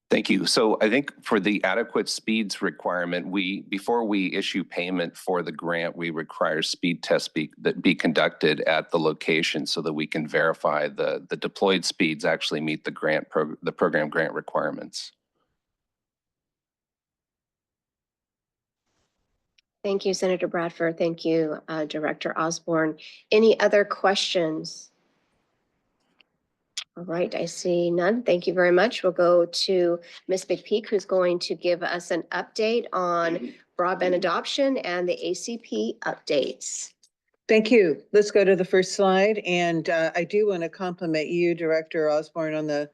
Thank you. So I think for the adequate speeds requirement, before we issue payment for the grant, we require speed tests that be conducted at the location so that we can verify the deployed speeds actually meet the program grant requirements. Thank you, Senator Bradford. Thank you, Director Osborne. Any other questions? All right, I see none. Thank you very much. We'll go to Ms. McPeak, who's going to give us an update on broadband adoption and the ACP updates. Thank you. Let's go to the first slide. And I do want to compliment you, Director Osborne, on the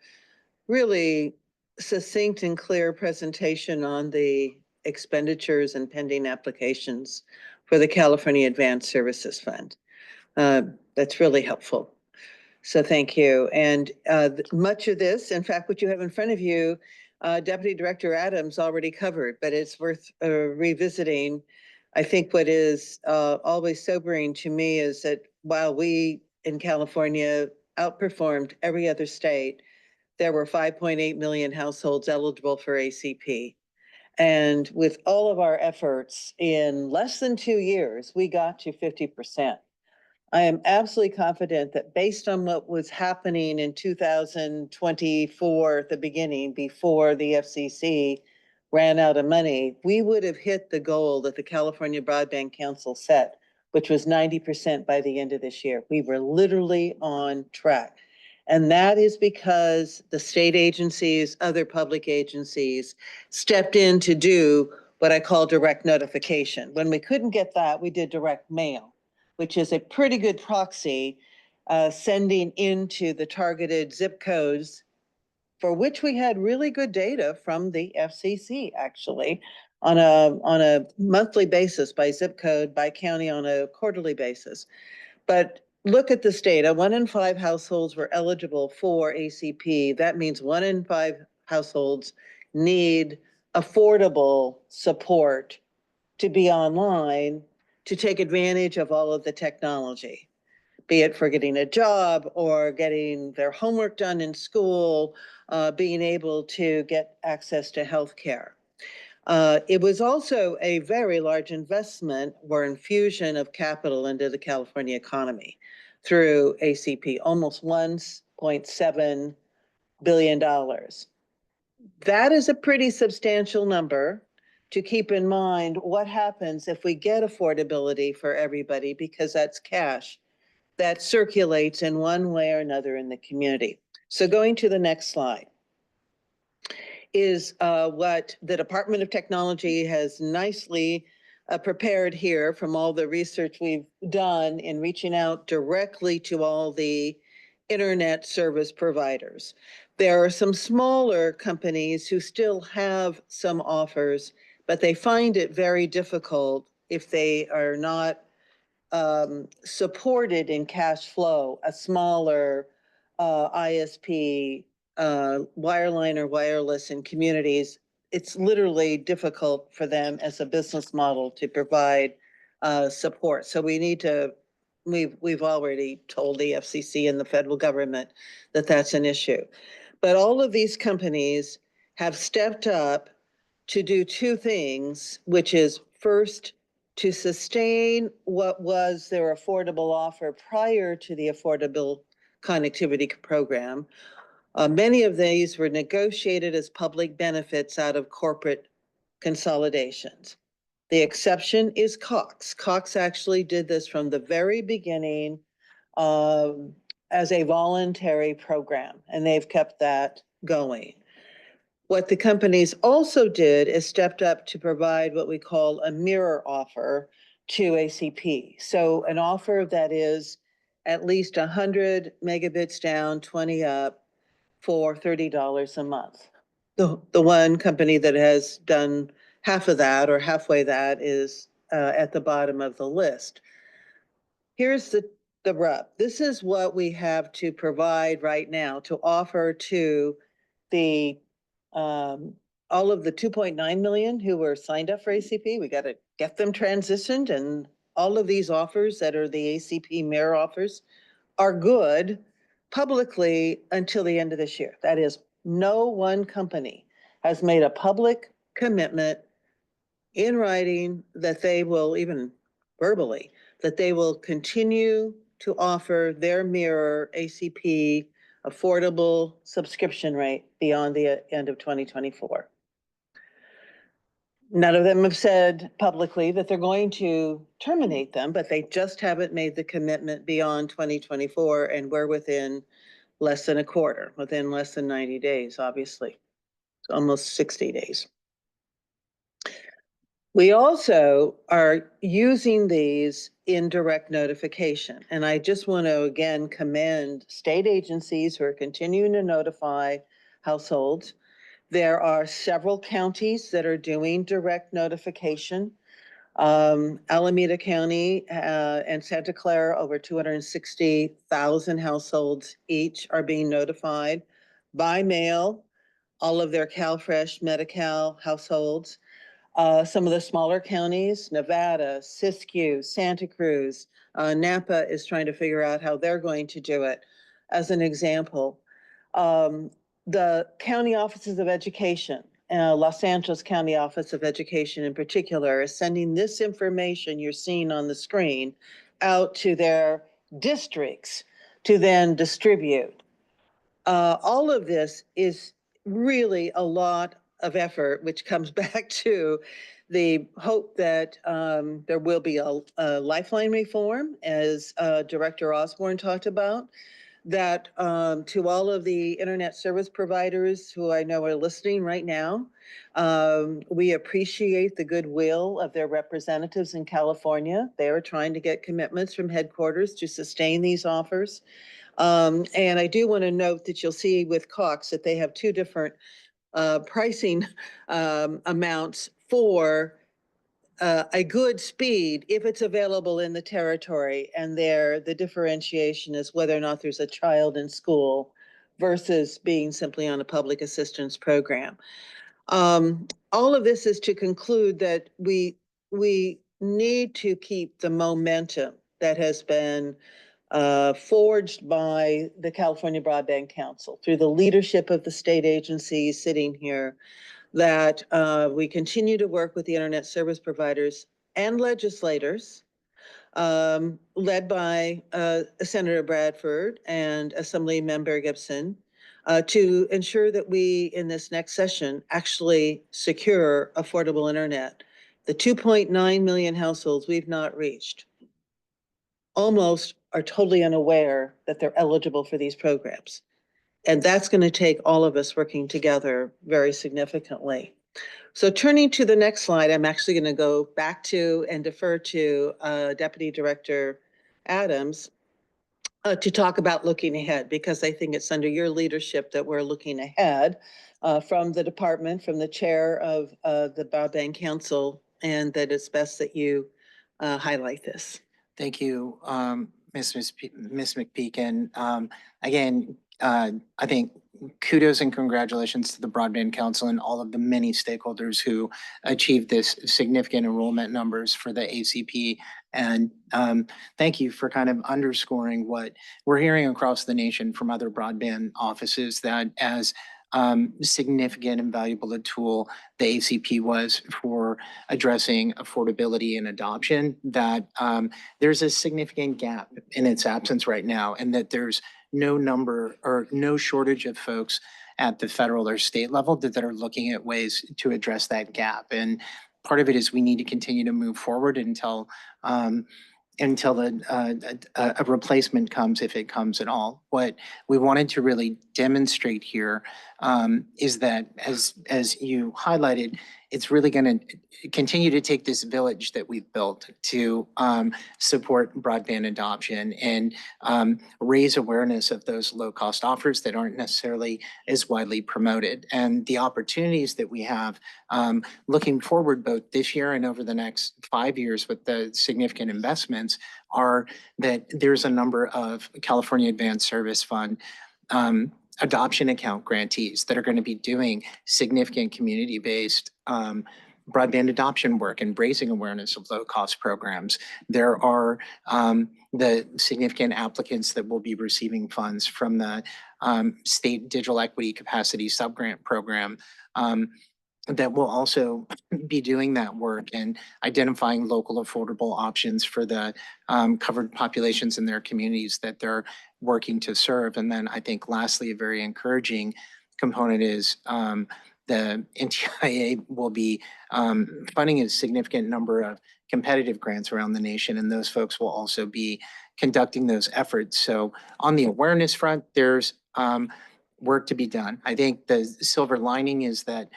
really succinct and clear presentation on the expenditures and pending applications for the California Advanced Services Fund. That's really helpful. So thank you. And much of this, in fact, what you have in front of you, Deputy Director Adams already covered, but it's worth revisiting I think what is always sobering to me is that while we in California outperformed every other state, there were 5.8 million households eligible for ACP. And with all of our efforts, in less than 2 years, we got to 50%. I am absolutely confident that based on what was happening in 2024 at the beginning, before the FCC ran out of money, we would have hit the goal that the California Broadband Council set, which was 90% by the end of this year. We were literally on track. And that is because the state agencies, other public agencies stepped in to do what I call direct notification. When we couldn't get that, we did direct mail, which is a pretty good proxy, sending into the targeted zip codes, for which we had really good data from the FCC, actually, on a monthly basis, by zip code, by county, on a quarterly basis. But look at this data. 1 in 5 households were eligible for ACP. That means 1 in 5 households need affordable support to be online, to take advantage of all of the technology, be it for getting a job or getting their homework done in school, being able to get access to healthcare. It was also a very large investment or infusion of capital into the California economy through ACP, almost $1.7 billion. That is a pretty substantial number to keep in mind what happens if we get affordability for everybody, because that's cash that circulates in one way or another in the community. So going to the next slide is what the Department of Technology has nicely prepared here from all the research we've done in reaching out directly to all the internet service providers. There are some smaller companies who still have some offers, but they find it very difficult if they are not supported in cash flow. A smaller ISP, wireline or wireless in communities, it's literally difficult for them as a business model to provide support. So we need to, we've already told the FCC and the federal government that that's an issue. But all of these companies have stepped up to do 2 things, which is first, to sustain what was their affordable offer prior to the Affordable Connectivity Program. Many of these were negotiated as public benefits out of corporate consolidations. The exception is Cox. Cox actually did this from the very beginning as a voluntary program, and they've kept that going. What the companies also did is stepped up to provide what we call a mirror offer to ACP. So an offer that is at least 100 megabits down, 20 up, for $30 a month. The one company that has done half of that or halfway that is at the bottom of the list. Here's the rub. This is what we have to provide right now to offer to the all of the 2.9 million who were signed up for ACP. We got to get them transitioned, and all of these offers that are the ACP mirror offers are good publicly until the end of this year. That is, no one company has made a public commitment in writing that they will, even verbally, that they will continue to offer their mirror ACP affordable subscription rate beyond the end of 2024. None of them have said publicly that they're going to terminate them, but they just haven't made the commitment beyond 2024, and we're within less than a quarter, within less than 90 days, obviously. It's almost 60 days. We also are using these in direct notification. And I just want to again commend state agencies who are continuing to notify households. There are several counties that are doing direct notification. Alameda County and Santa Clara, over 260,000 households each are being notified by mail, all of their CalFresh, Medi-Cal households. Some of the smaller counties, Nevada, Siskiyou, Santa Cruz, Napa is trying to figure out how they're going to do it. As an example, the county offices of education, Los Angeles County Office of Education in particular, is sending this information you're seeing on the screen out to their districts to then distribute. All of this is really a lot of effort, which comes back to the hope that there will be a lifeline reform, as Director Osborne talked about, that to all of the internet service providers who I know are listening right now, we appreciate the goodwill of their representatives in California. They are trying to get commitments from headquarters to sustain these offers. And I do want to note that you'll see with Cox that they have two different pricing amounts for a good speed if it's available in the territory. And there, the differentiation is whether or not there's a child in school versus being simply on a public assistance program. All of this is to conclude that we need to keep the momentum that has been forged by the California Broadband Council through the leadership of the state agencies sitting here, that we continue to work with the internet service providers and legislators, led by Senator Bradford and Assembly Member Gibson, to ensure that we, in this next session, actually secure affordable internet. The 2.9 million households we've not reached almost are totally unaware that they're eligible for these programs. And that's going to take all of us working together very significantly. So turning to the next slide, I'm actually going to go back to and defer to Deputy Director Adams to talk about looking ahead, because I think it's under your leadership that we're looking ahead from the department, from the chair of the Broadband Council, and that it's best that you highlight this. Thank you, Ms. McPeak. Again, I think kudos and congratulations to the Broadband Council and all of the many stakeholders who achieved this significant enrollment numbers for the ACP. And thank you for kind of underscoring what we're hearing across the nation from other broadband offices, that as significant and valuable a tool the ACP was for addressing affordability and adoption, that there's a significant gap in its absence right now, and that there's no number or no shortage of folks at the federal or state level that are looking at ways to address that gap. And part of it is we need to continue to move forward until a replacement comes, if it comes at all. What we wanted to really demonstrate here is that, as you highlighted, it's really going to continue to take this village that we've built to support broadband adoption and raise awareness of those low-cost offers that aren't necessarily as widely promoted. And the opportunities that we have looking forward both this year and over the next 5 years with the significant investments are that there's a number of California Advanced Service Fund adoption account grantees that are going to be doing significant community-based broadband adoption work and raising awareness of low-cost programs. There are the significant applicants that will be receiving funds from the State Digital Equity Capacity Subgrant Program that will also be doing that work and identifying local affordable options for the covered populations in their communities that they're working to serve. And then I think lastly, a very encouraging component is the NTIA will be funding a significant number of competitive grants around the nation, and those folks will also be conducting those efforts. So on the awareness front, there's work to be done. I think the silver lining is that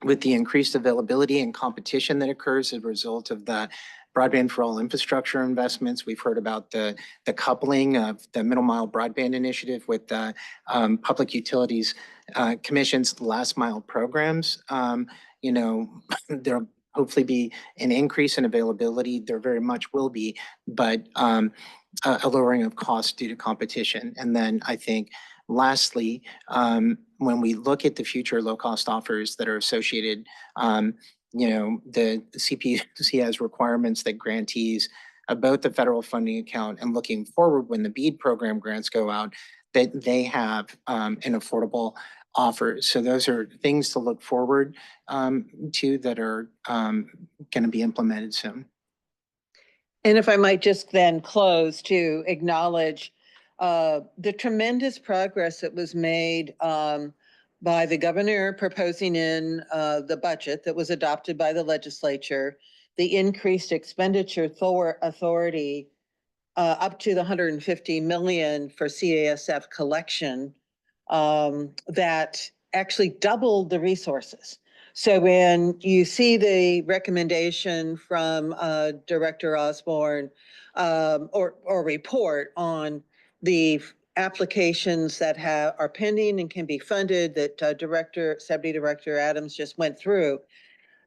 with the increased availability and competition that occurs as a result of the Broadband for All infrastructure investments, we've heard about the coupling of the Middle Mile Broadband Initiative with the Public Utilities Commission's last mile programs. There'll hopefully be an increase in availability. There very much will be, but a lowering of costs due to competition. And then I think lastly, when we look at the future low-cost offers that are associated the CPUC has requirements that grantees about the federal funding account and looking forward when the BEAD program grants go out, that they have an affordable offer. So those are things to look forward to that are going to be implemented soon. And if I might just then close to acknowledge the tremendous progress that was made by the governor proposing in the budget that was adopted by the legislature, the increased expenditure authority up to the 150 million for CASF collection that actually doubled the resources. So when you see the recommendation from Director Osborne or report on the applications that are pending and can be funded that Deputy Director Adams just went through,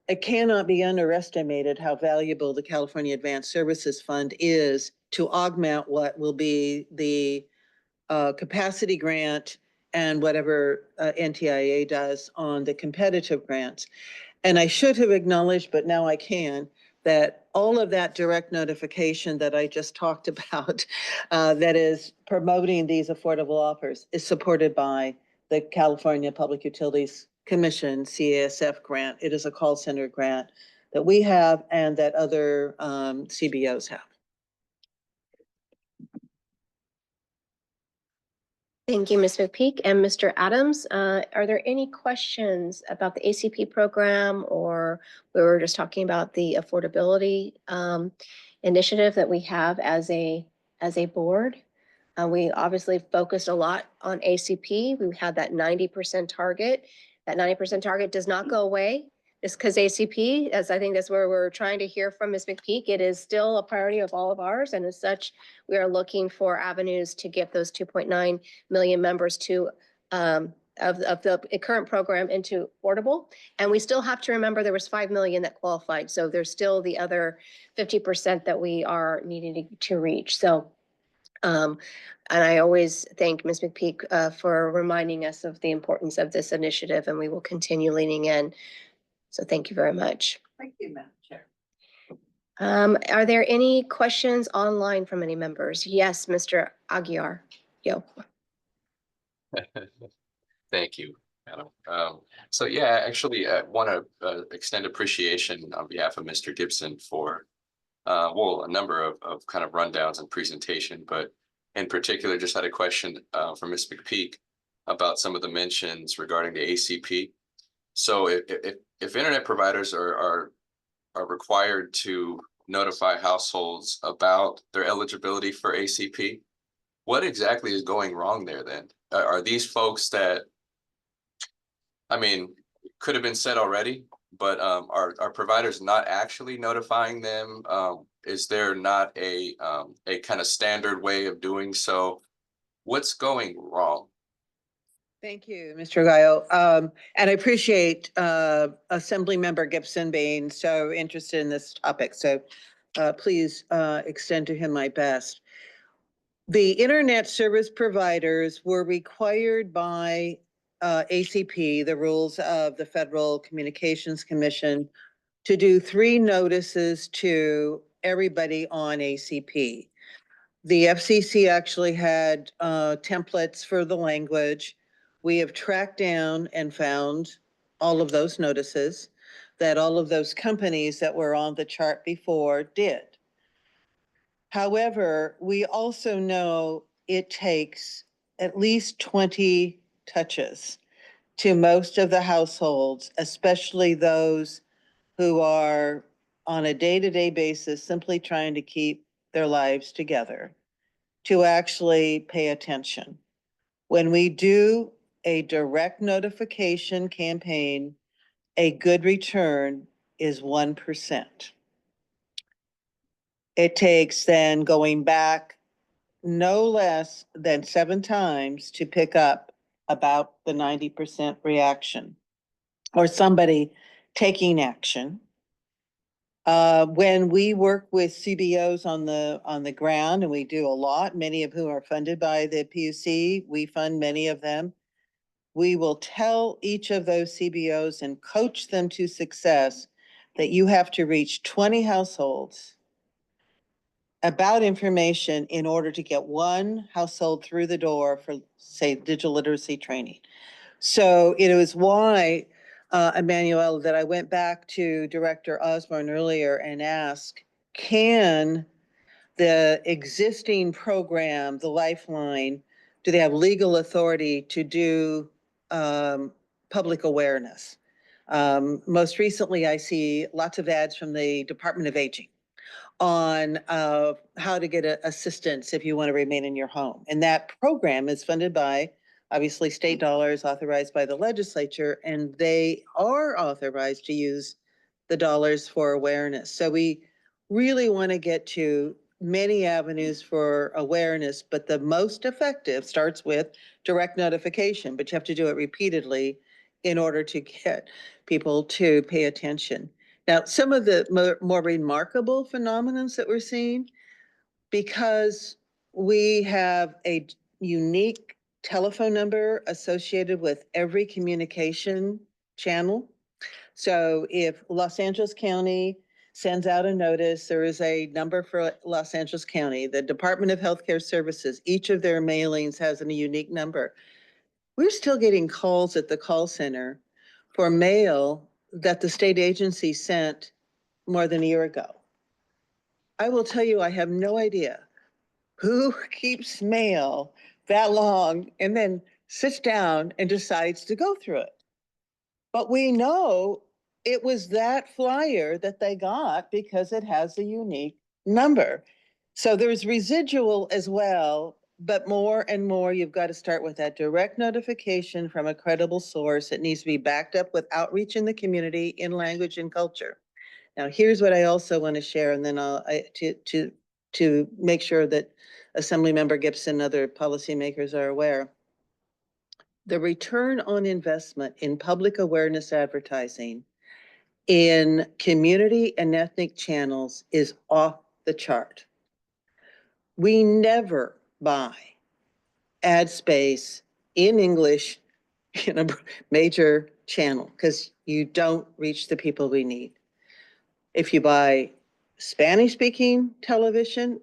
it cannot be underestimated how valuable the California Advanced Services Fund is to augment what will be the capacity grant and whatever NTIA does on the competitive grants. And I should have acknowledged, but now I can, that all of that direct notification that I just talked about that is promoting these affordable offers is supported by the California Public Utilities Commission CASF grant. It is a call center grant that we have and that other CBOs have. Thank you, Ms. McPeak and Mr. Adams. Are there any questions about the ACP program, or we were just talking about the affordability initiative that we have as a board? We obviously focused a lot on ACP. We had that 90% target. That 90% target does not go away. Just because ACP, as I think that's where we're trying to hear from Ms. McPeak, it is still a priority of all of ours. And as such, we are looking for avenues to get those 2.9 million members to of the current program into affordable. And we still have to remember there was 5 million that qualified. So there's still the other 50% that we are needing to reach. So and I always thank Ms. McPeak for reminding us of the importance of this initiative, and we will continue leaning in. So thank you very much. Thank you, Madam Chair. Are there any questions online from any members? Yes, Mr. Aguiar. Yo. Thank you, Madam. So yeah, actually, I want to extend appreciation on behalf of Mr. Gibson for well, a number of kind of rundowns and presentation, but in particular, just had a question for Ms. McPeak about some of the mentions regarding the ACP. So if internet providers are required to notify households about their eligibility for ACP, what exactly is going wrong there then? Are these folks that, I mean, could have been said already, but are providers not actually notifying them? Is there not a kind of standard way of doing so? What's going wrong? Thank you, Mr. Gallo. And I appreciate Assemblymember Gibson being so interested in this topic. So please extend to him my best. The internet service providers were required by ACP, the rules of the Federal Communications Commission, to do 3 notices to everybody on ACP. The FCC actually had templates for the language. We have tracked down and found all of those notices that all of those companies that were on the chart before did. However, we also know it takes at least 20 touches to most of the households, especially those who are on a day-to-day basis simply trying to keep their lives together, to actually pay attention. When we do a direct notification campaign, a good return is 1%. It takes then going back no less than 7 times to pick up about the 90% reaction or somebody taking action. When we work with CBOs on the ground, and we do a lot, many of whom are funded by the PUC, we fund many of them. We will tell each of those CBOs and coach them to success that you have to reach 20 households about information in order to get one household through the door for, say, digital literacy training. So it was why, Emmanuel, that I went back to Director Osborne earlier and asked, can the existing program, the Lifeline, do they have legal authority to do public awareness? Most recently, I see lots of ads from the Department of Aging on how to get assistance if you want to remain in your home. And that program is funded by, obviously, state dollars authorized by the legislature, and they are authorized to use the dollars for awareness. So we really want to get to many avenues for awareness, but the most effective starts with direct notification, but you have to do it repeatedly in order to get people to pay attention. Now, some of the more remarkable phenomenons that we're seeing, because we have a unique telephone number associated with every communication channel. So if Los Angeles County sends out a notice, there is a number for Los Angeles County. The Department of Healthcare Services, each of their mailings has a unique number. We're still getting calls at the call center for mail that the state agency sent more than a year ago. I will tell you, I have no idea who keeps mail that long and then sits down and decides to go through it. But we know it was that flyer that they got because it has a unique number. So there's residual as well, but more and more, you've got to start with that direct notification from a credible source. It needs to be backed up with outreach in the community in language and culture. Now, here's what I also want to share, and then to make sure that Assemblymember Gibson and other policymakers are aware. The return on investment in public awareness advertising in community and ethnic channels is off the chart. We never buy ad space in English in a major channel because you don't reach the people we need. If you buy Spanish speaking television,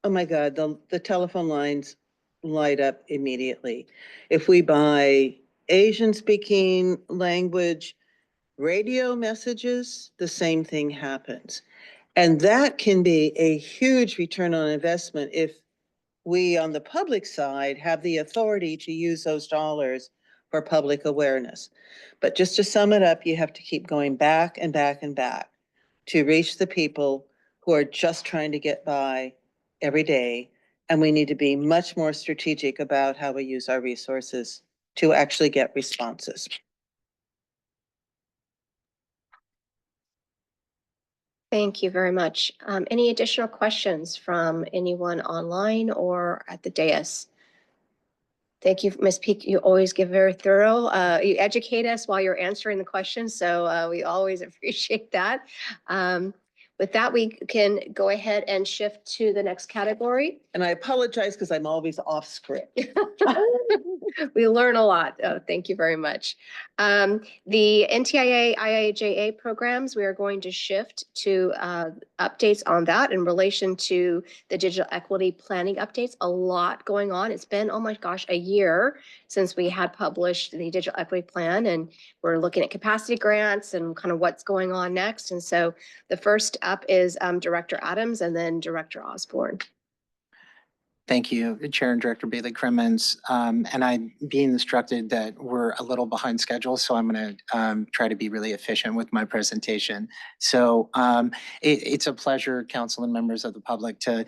oh my God, the telephone lines light up immediately. If we buy Asian speaking language radio messages, the same thing happens. And that can be a huge return on investment if we on the public side have the authority to use those dollars for public awareness. But just to sum it up, you have to keep going back and back and back to reach the people who are just trying to get by every day. And we need to be much more strategic about how we use our resources to actually get responses. Thank you very much. Any additional questions from anyone online or at the dais? Thank you, Ms. Peak. You always give very thorough, you educate us while you're answering the questions. So we always appreciate that. With that, we can go ahead and shift to the next category. And I apologize because I'm always off script. We learn a lot. Oh, thank you very much. The NTIA IIJA programs, we are going to shift to updates on that in relation to the digital equity planning updates. A lot going on. It's been, oh my gosh, a year since we had published the digital equity plan, and we're looking at capacity grants and kind of what's going on next. And so the first up is Director Adams and then Director Osborne. Thank you, Chair and Director Bailey-Crimmins. And I'm being instructed that we're a little behind schedule, so I'm going to try to be really efficient with my presentation. So it's a pleasure, council and members of the public, to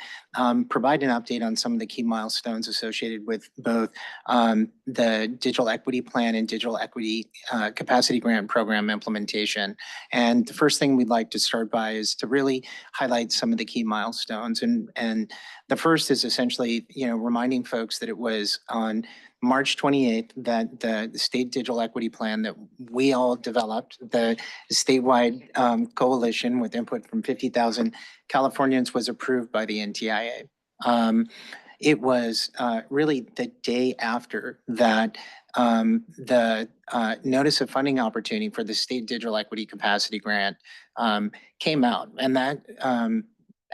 provide an update on some of the key milestones associated with both the Digital Equity Plan and Digital Equity Capacity Grant Program implementation. And the first thing we'd like to start by is to really highlight some of the key milestones. And the first is essentially, reminding folks that it was on March 28th that the state digital equity plan that we all developed, the statewide coalition with input from 50,000 Californians, was approved by the NTIA. It was really the day after that the notice of funding opportunity for the State Digital Equity Capacity Grant came out, and that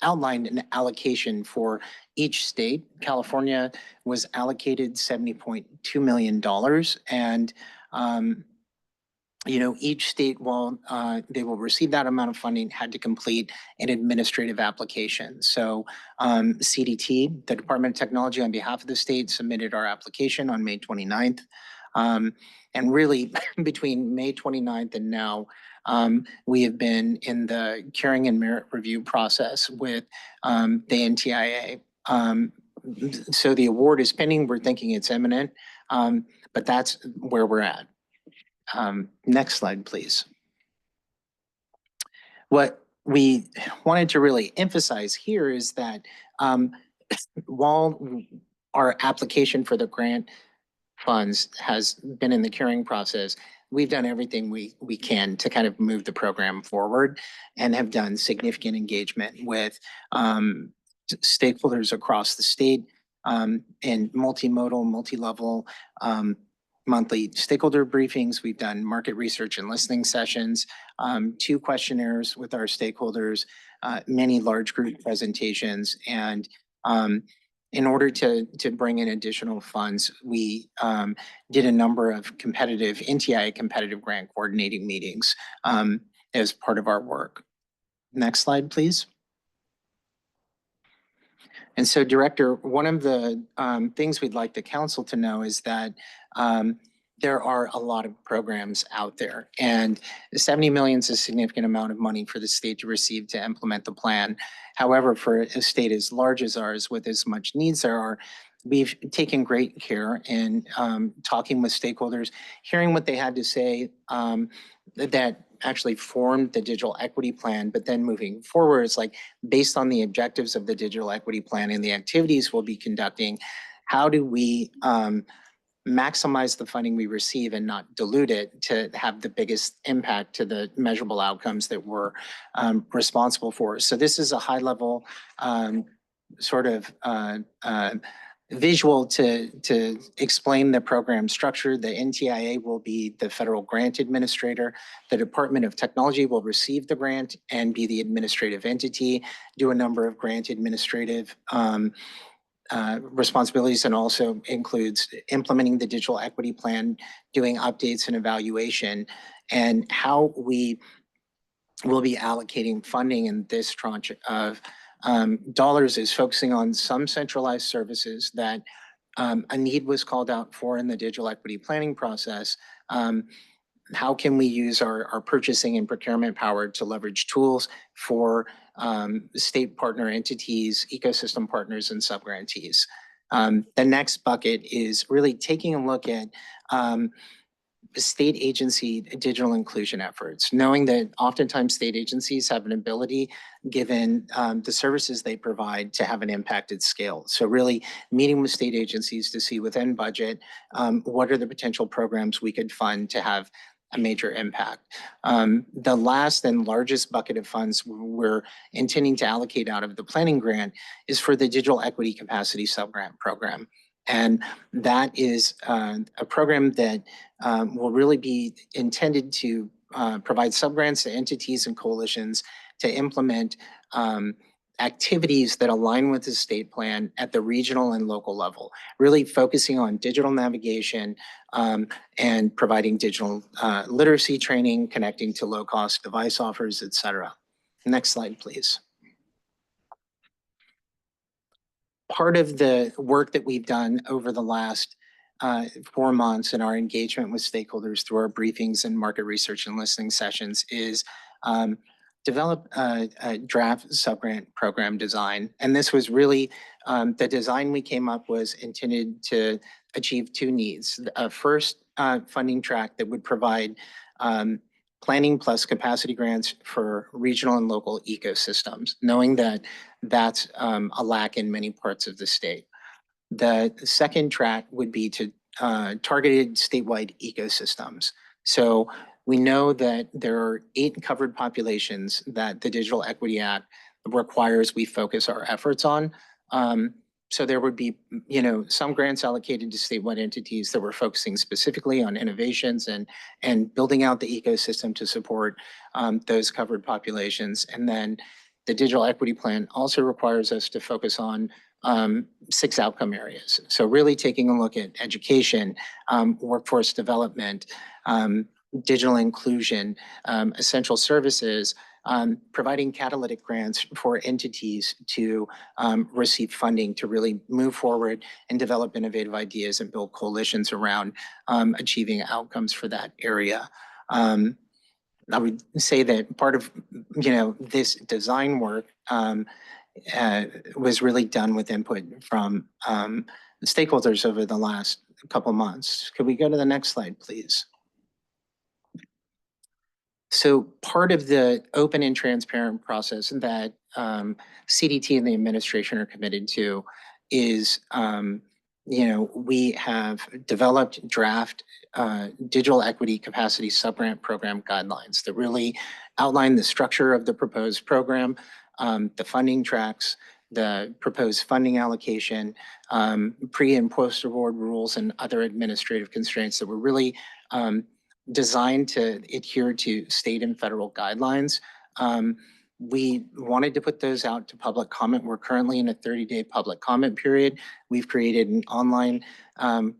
outlined an allocation for each state. California was allocated $70.2 million, and each state, while they will receive that amount of funding, had to complete an administrative application. So CDT, the Department of Technology, on behalf of the state, submitted our application on May 29th. And really, between May 29th and now, we have been in the curing and merit review process with the NTIA. So the award is pending. We're thinking it's imminent, but that's where we're at. Next slide, please. What we wanted to really emphasize here is that while our application for the grant funds has been in the curing process, we've done everything we can to kind of move the program forward and have done significant engagement with stakeholders across the state and multimodal, multi-level monthly stakeholder briefings. We've done market research and listening sessions, 2 questionnaires with our stakeholders, many large group presentations, and in order to bring in additional funds, we did a number of NTIA competitive grant coordinating meetings as part of our work. Next slide, please. And so, Director, one of the things we'd like the council to know is that there are a lot of programs out there, and 70 million is a significant amount of money for the state to receive to implement the plan. However, for a state as large as ours, with as much needs there are, we've taken great care in talking with stakeholders, hearing what they had to say that actually formed the digital equity plan, but then moving forward, it's like, based on the objectives of the digital equity plan and the activities we'll be conducting, how do we maximize the funding we receive and not dilute it to have the biggest impact to the measurable outcomes that we're responsible for. So this is a high level sort of visual to explain the program structure. The NTIA will be the federal grant administrator. The Department of Technology will receive the grant and be the administrative entity, do a number of grant administrative responsibilities, and also includes implementing the digital equity plan, doing updates and evaluation, and how we will be allocating funding in this tranche of dollars is focusing on some centralized services that a need was called out for in the digital equity planning process. How can we use our purchasing and procurement power to leverage tools for state partner entities, ecosystem partners, and subgrantees? The next bucket is really taking a look at state agency digital inclusion efforts, knowing that oftentimes state agencies have an ability, given the services they provide, to have an impact at scale. So really meeting with state agencies to see within budget, what are the potential programs we could fund to have a major impact. The last and largest bucket of funds we're intending to allocate out of the planning grant is for the Digital Equity Capacity Subgrant Program. And that is a program that will really be intended to provide subgrants to entities and coalitions to implement activities that align with the state plan at the regional and local level, really focusing on digital navigation and providing digital literacy training, connecting to low-cost device offers, et cetera. Next slide, please. Part of the work that we've done over the last 4 months in our engagement with stakeholders through our briefings and market research and listening sessions is develop a draft subgrant program design. And this was really, the design we came up was intended to achieve 2 needs. A first funding track that would provide planning plus capacity grants for regional and local ecosystems, knowing that that's a lack in many parts of the state. The second track would be to targeted statewide ecosystems. So we know that there are 8 covered populations that the Digital Equity Act requires we focus our efforts on. So there would be, some grants allocated to statewide entities that were focusing specifically on innovations and building out the ecosystem to support those covered populations. And then the digital equity plan also requires us to focus on 6 outcome areas. So really taking a look at education, workforce development, digital inclusion, essential services, providing catalytic grants for entities to receive funding to really move forward and develop innovative ideas and build coalitions around achieving outcomes for that area. I would say that part of, this design work was really done with input from stakeholders over the last couple months. Could we go to the next slide, please? So part of the open and transparent process that CDT and the administration are committed to is, we have developed draft digital equity capacity subgrant program guidelines that really outline the structure of the proposed program, the funding tracks, the proposed funding allocation, pre and post award rules, and other administrative constraints that were really designed to adhere to state and federal guidelines. We wanted to put those out to public comment. We're currently in a 30-day public comment period. We've created an online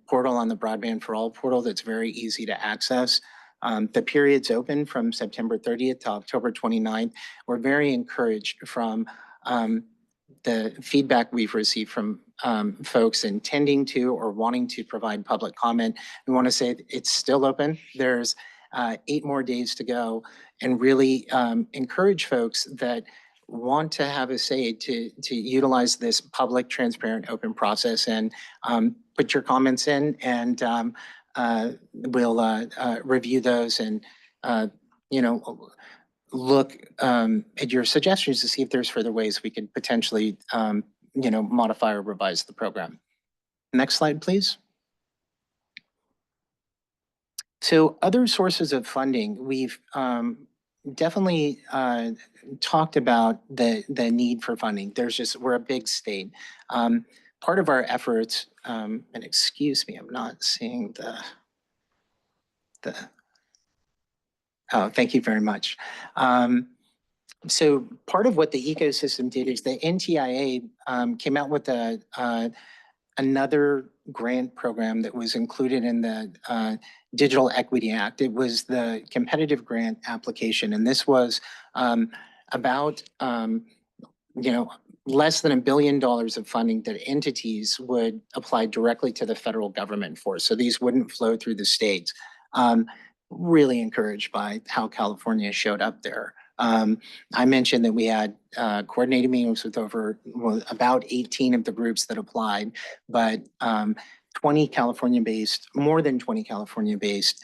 portal on the Broadband for All portal that's very easy to access. The period's open from September 30th to October 29th. We're very encouraged from the feedback we've received from folks intending to or wanting to provide public comment. We want to say it's still open. There's 8 more days to go, and really encourage folks that want to have a say to utilize this public, transparent, open process and put your comments in, and we'll review those and look at your suggestions to see if there's further ways we could potentially modify or revise the program. Next slide, please. So other sources of funding, we've definitely talked about the need for funding. We're a big state. Part of our efforts, and excuse me, I'm not seeing oh, thank you very much. So part of what the ecosystem did is the NTIA came out with another grant program that was included in the Digital Equity Act. It was the competitive grant application, and this was about less than $1 billion of funding that entities would apply directly to the federal government for. So these wouldn't flow through the states. Really encouraged by how California showed up there. I mentioned that we had coordinated meetings with about 18 of the groups that applied, but 20 California-based, more than 20 California-based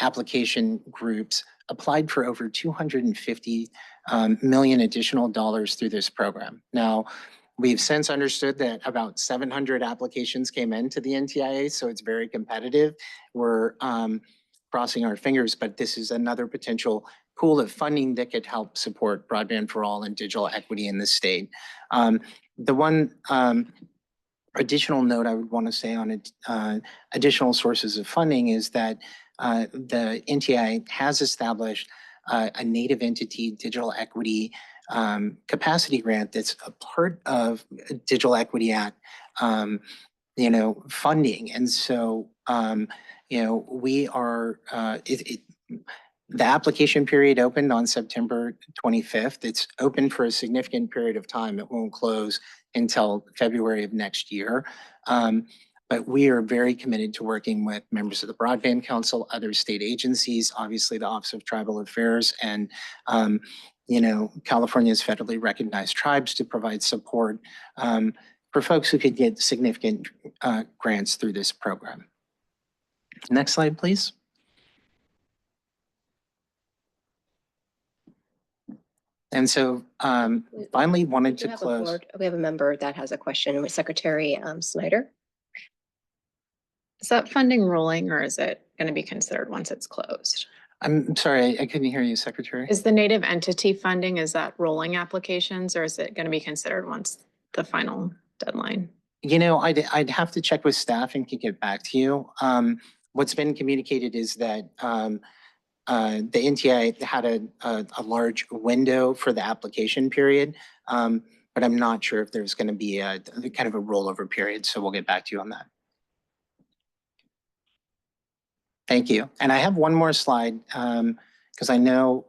application groups applied for over $250 million additional dollars through this program. Now, we've since understood that about 700 applications came into the NTIA, so it's very competitive. We're crossing our fingers, but this is another potential pool of funding that could help support broadband for all and digital equity in the state. The one additional note I would want to say on additional sources of funding is that the NTIA has established a native entity digital equity capacity grant that's a part of Digital Equity Act funding. And so we are, the application period opened on September 25th. It's open for a significant period of time. It won't close until February of next year. But we are very committed to working with members of the Broadband Council, other state agencies, obviously the Office of Tribal Affairs, and California's federally recognized tribes to provide support for folks who could get significant grants through this program. Next slide, please. And so finally wanted to close. We have a member that has a question with Secretary Snyder. Is that funding rolling, or is it going to be considered once it's closed? I'm sorry, I couldn't hear you, Secretary. Is the native entity funding, is that rolling applications, or is it going to be considered once the final deadline? You know, I'd have to check with staff and can get back to you. What's been communicated is that the NTIA had a large window for the application period, but I'm not sure if there's going to be a kind of a rollover period. So we'll get back to you on that. Thank you. And I have one more slide because I know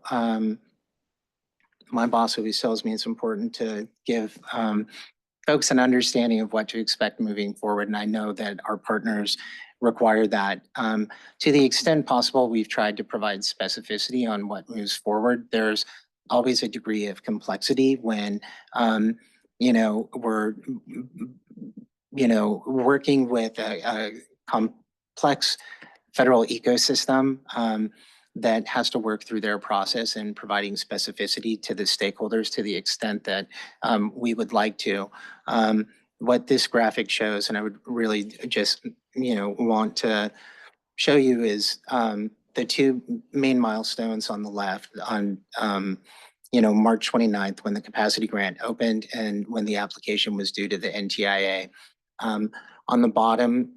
my boss always tells me it's important to give folks an understanding of what to expect moving forward. And I know that our partners require that. To the extent possible, we've tried to provide specificity on what moves forward. There's always a degree of complexity when, we're, working with a complex federal ecosystem that has to work through their process and providing specificity to the stakeholders to the extent that we would like to. What this graphic shows, and I would really just, want to show you is the two main milestones on the left on, March 29th when the capacity grant opened and when the application was due to the NTIA. On the bottom,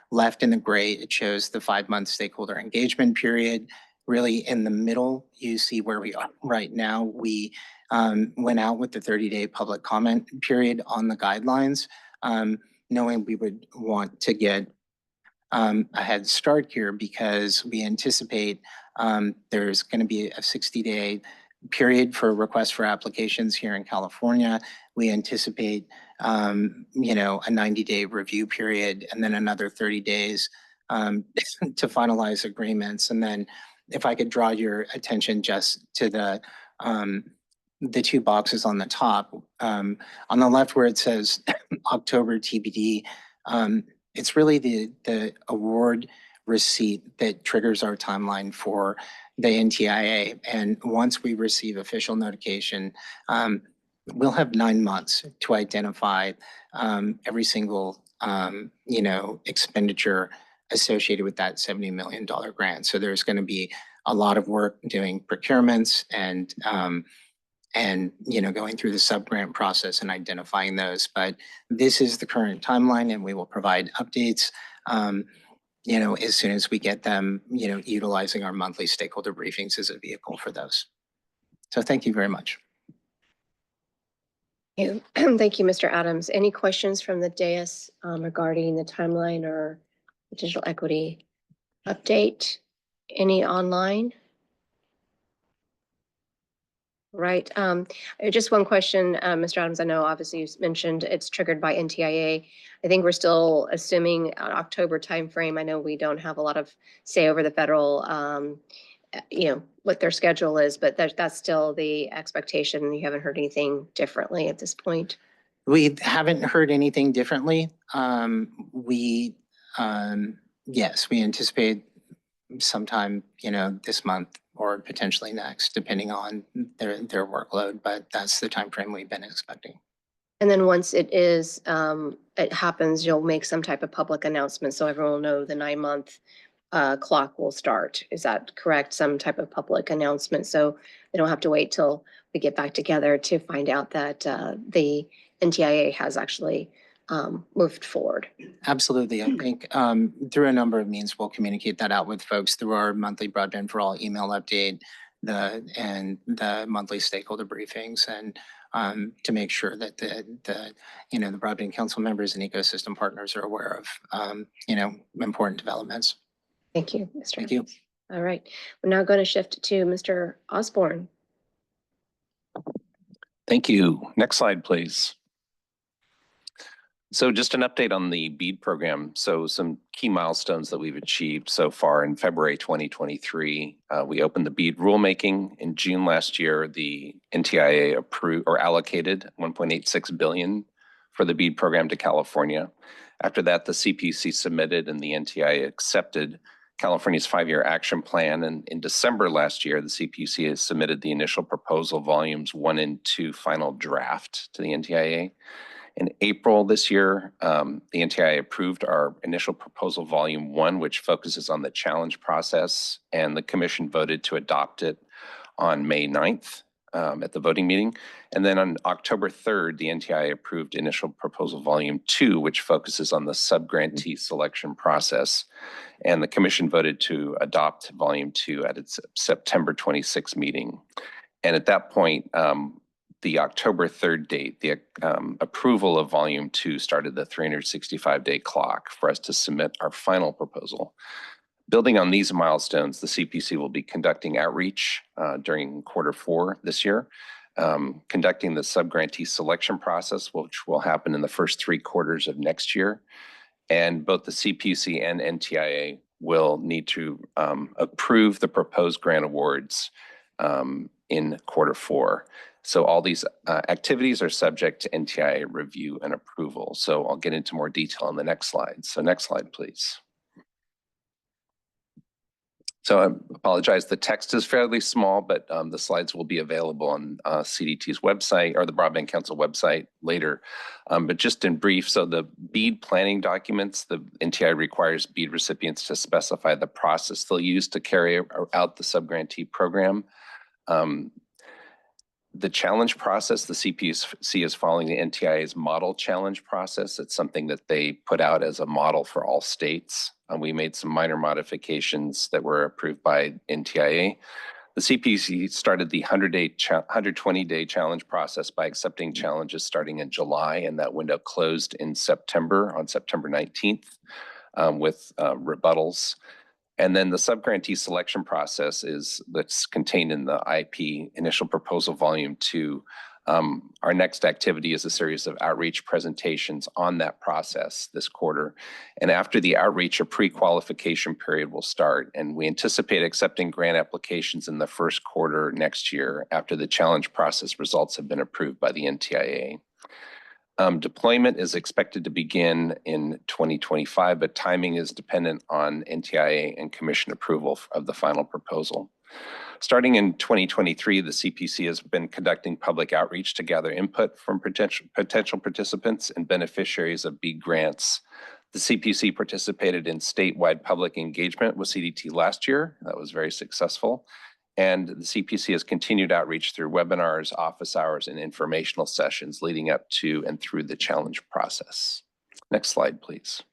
left in the gray, it shows the 5-month stakeholder engagement period. Really in the middle, you see where we are right now. We went out with the 30-day public comment period on the guidelines, knowing we would want to get a head start here because we anticipate there's going to be a 60-day period for requests for applications here in California. We anticipate a 90-day review period and then another 30 days to finalize agreements. And then if I could draw your attention just to the two boxes on the top, on the left where it says October TBD, it's really the award receipt that triggers our timeline for the NTIA. And once we receive official notification, we'll have 9 months to identify every single, expenditure associated with that $70 million grant. So there's going to be a lot of work doing procurements and going through the sub-grant process and identifying those. But this is the current timeline, and we will provide updates, as soon as we get them, utilizing our monthly stakeholder briefings as a vehicle for those. So thank you very much. Thank you, Mr. Adams. Any questions from the dais regarding the timeline or the digital equity update? Any online? Right. Just one question, Mr. Adams. I know obviously you mentioned it's triggered by NTIA. I think we're still assuming an October timeframe. I know we don't have a lot of say over the federal, what their schedule is, but that's still the expectation. You haven't heard anything differently at this point? We haven't heard anything differently. Yes, we anticipate sometime, this month or potentially next, depending on their workload, but that's the time frame we've been expecting. And then once it happens, you'll make some type of public announcement so everyone will know the 9-month clock will start. Is that correct? Some type of public announcement so they don't have to wait till we get back together to find out that the NTIA has actually moved forward. Absolutely. I think through a number of means, we'll communicate that out with folks through our monthly Broadband for All email update, the monthly stakeholder briefings, and to make sure that the Broadband Council members and ecosystem partners are aware of important developments. Thank you, Mr. Thank you. All right. We're now going to shift to Mr. Osborne. Thank you. Next slide, please. So just an update on the BEAD program. So some key milestones that we've achieved so far in February 2023. We opened the BEAD rulemaking in June last year. The NTIA approved or allocated $1.86 billion for the BEAD program to California. After that, the CPUC submitted and the NTIA accepted California's 5-year action plan. And in December last year, the CPUC has submitted the initial proposal volumes 1 and 2 final draft to the NTIA. In April this year, the NTIA approved our initial proposal volume 1, which focuses on the challenge process, and the commission voted to adopt it on May 9th. at the voting meeting. And then on October 3rd, the NTIA approved initial proposal volume 2, which focuses on the subgrantee selection process. And the commission voted to adopt volume 2 at its September 26th meeting. And at that point, the October 3rd date, the approval of volume 2 started the 365-day clock for us to submit our final proposal. Building on these milestones, the CPC will be conducting outreach during Q4 this year, conducting the subgrantee selection process, which will happen in the first 3 quarters of next year. And both the CPC and NTIA will need to approve the proposed grant awards in Q4. So all these activities are subject to NTIA review and approval. So I'll get into more detail on the next slide. So next slide, please. So I apologize, the text is fairly small, but the slides will be available on CDT's website or the Broadband Council website later. But just in brief, so the BEAD planning documents, the NTIA requires BEAD recipients to specify the process they'll use to carry out the subgrantee program. The challenge process, the CPC is following the NTIA's model challenge process. It's something that they put out as a model for all states. We made some minor modifications that were approved by NTIA. The CPC started the 120-day challenge process by accepting challenges starting in July, and that window closed in September, on September 19th, with rebuttals. And then the subgrantee selection process that's contained in the IP initial proposal volume 2. Our next activity is a series of outreach presentations on that process this quarter. And after the outreach, a pre-qualification period will start. And we anticipate accepting grant applications in the first quarter next year after the challenge process results have been approved by the NTIA. Deployment is expected to begin in 2025, but timing is dependent on NTIA and commission approval of the final proposal. Starting in 2023, the CPC has been conducting public outreach to gather input from potential participants and beneficiaries of BEAD grants. The CPC participated in statewide public engagement with CDT last year. That was very successful. And the CPC has continued outreach through webinars, office hours, and informational sessions leading up to and through the challenge process. Next slide, please.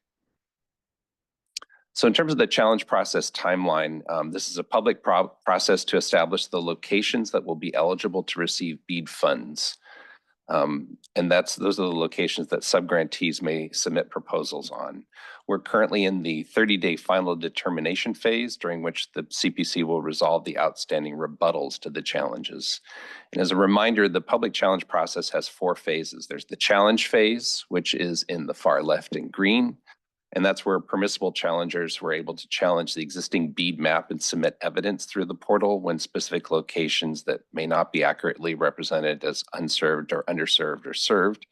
So in terms of the challenge process timeline, this is a public process to establish the locations that will be eligible to receive BEAD funds. And those are the locations that subgrantees may submit proposals on. We're currently in the 30-day final determination phase, during which the CPC will resolve the outstanding rebuttals to the challenges. And as a reminder, the public challenge process has 4 phases. There's the challenge phase, which is in the far left in green. And that's where permissible challengers were able to challenge the existing BEAD map and submit evidence through the portal when specific locations that may not be accurately represented as unserved or underserved or served.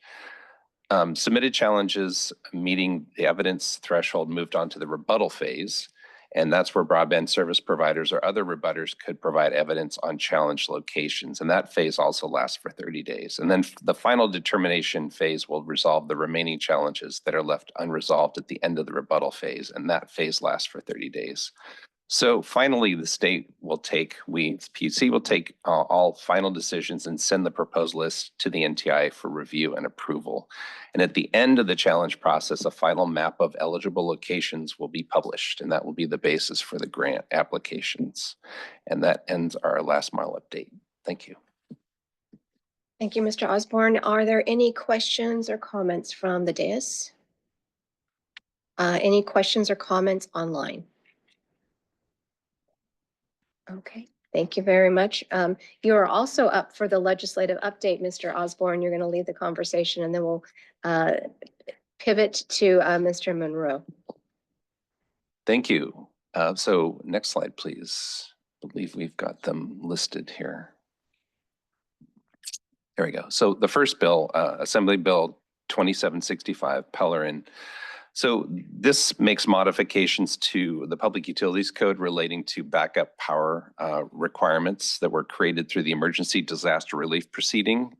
Submitted challenges meeting the evidence threshold moved on to the rebuttal phase. And that's where broadband service providers or other rebutters could provide evidence on challenged locations. And that phase also lasts for 30 days. And then the final determination phase will resolve the remaining challenges that are left unresolved at the end of the rebuttal phase. And that phase lasts for 30 days. So finally, the state will take, PC will take all final decisions and send the proposed list to the NTIA for review and approval. And at the end of the challenge process, a final map of eligible locations will be published, and that will be the basis for the grant applications. And that ends our last mile update. Thank you. Thank you, Mr. Osborne. Are there any questions or comments from the dais? Any questions or comments online? Okay, thank you very much. You are also up for the legislative update, Mr. Osborne. You're going to lead the conversation, and then we'll pivot to Mr. Monroe. Thank you. So next slide, please. I believe we've got them listed here. There we go. So the first bill, Assembly Bill 2765, Pellerin. So this makes modifications to the Public Utilities Code relating to backup power requirements that were created through the Emergency Disaster Relief Proceeding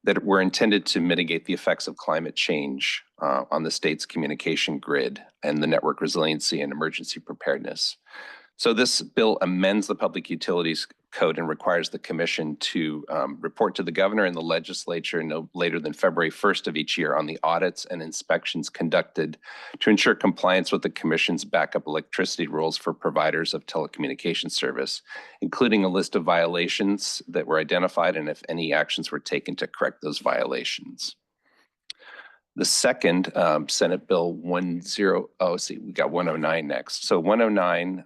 that were intended to mitigate the effects of climate change on the state's communication grid and the network resiliency and emergency preparedness. So this bill amends the Public Utilities Code and requires the commission to report to the governor and the legislature no later than February 1st of each year on the audits and inspections conducted to ensure compliance with the commission's backup electricity rules for providers of telecommunications service, including a list of violations that were identified and if any actions were taken to correct those violations. The second, Senate Bill we got 109 next. So 109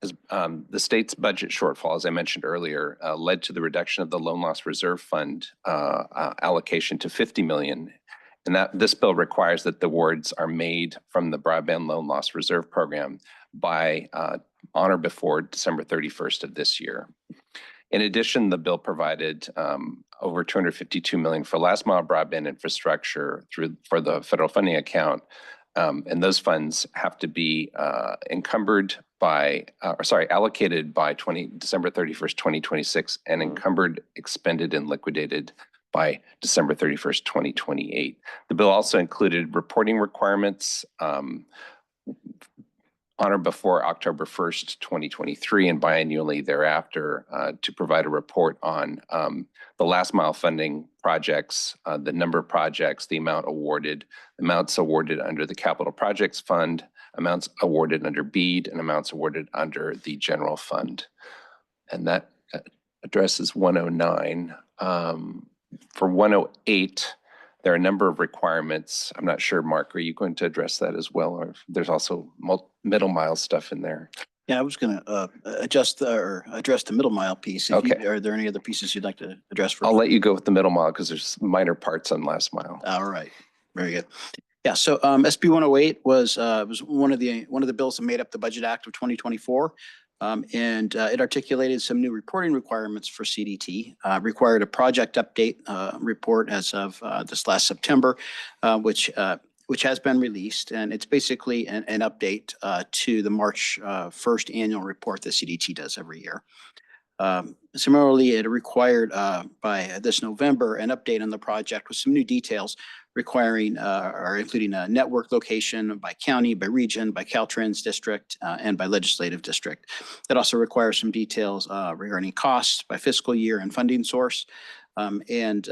is the state's budget shortfall, as I mentioned earlier, led to the reduction of the loan loss reserve fund allocation to 50 million. And that this bill requires that the awards are made from the broadband loan loss reserve program by on or before December 31st of this year. In addition, the bill provided over 252 million for last mile broadband infrastructure for the federal funding account. And those funds have to be allocated by December 31st, 2026 and encumbered, expended, and liquidated by December 31st, 2028. The bill also included reporting requirements on or before October 1st, 2023 and biannually thereafter to provide a report on the last mile funding projects, the number of projects, the amount awarded, amounts awarded under the Capital Projects Fund, amounts awarded under BEAD, and amounts awarded under the general fund. And that addresses 109. For 108, there are a number of requirements. I'm not sure, Mark, are you going to address that as well? Or there's also middle mile stuff in there. Yeah, I was going to address the middle mile piece. Okay. Are there any other pieces you'd like to address first? I'll let you go with the middle mile because there's minor parts on last mile. All right, very good. Yeah, so SB 108 was one of the bills that made up the Budget Act of 2024. And it articulated some new reporting requirements for CDT, required a project update report as of this last September, which has been released. And it's basically an update to the March 1st annual report that CDT does every year. Similarly, it required by this November an update on the project with some new details requiring or including a network location by county, by region, by Caltrans district, and by legislative district. It also requires some details regarding costs by fiscal year and funding source, and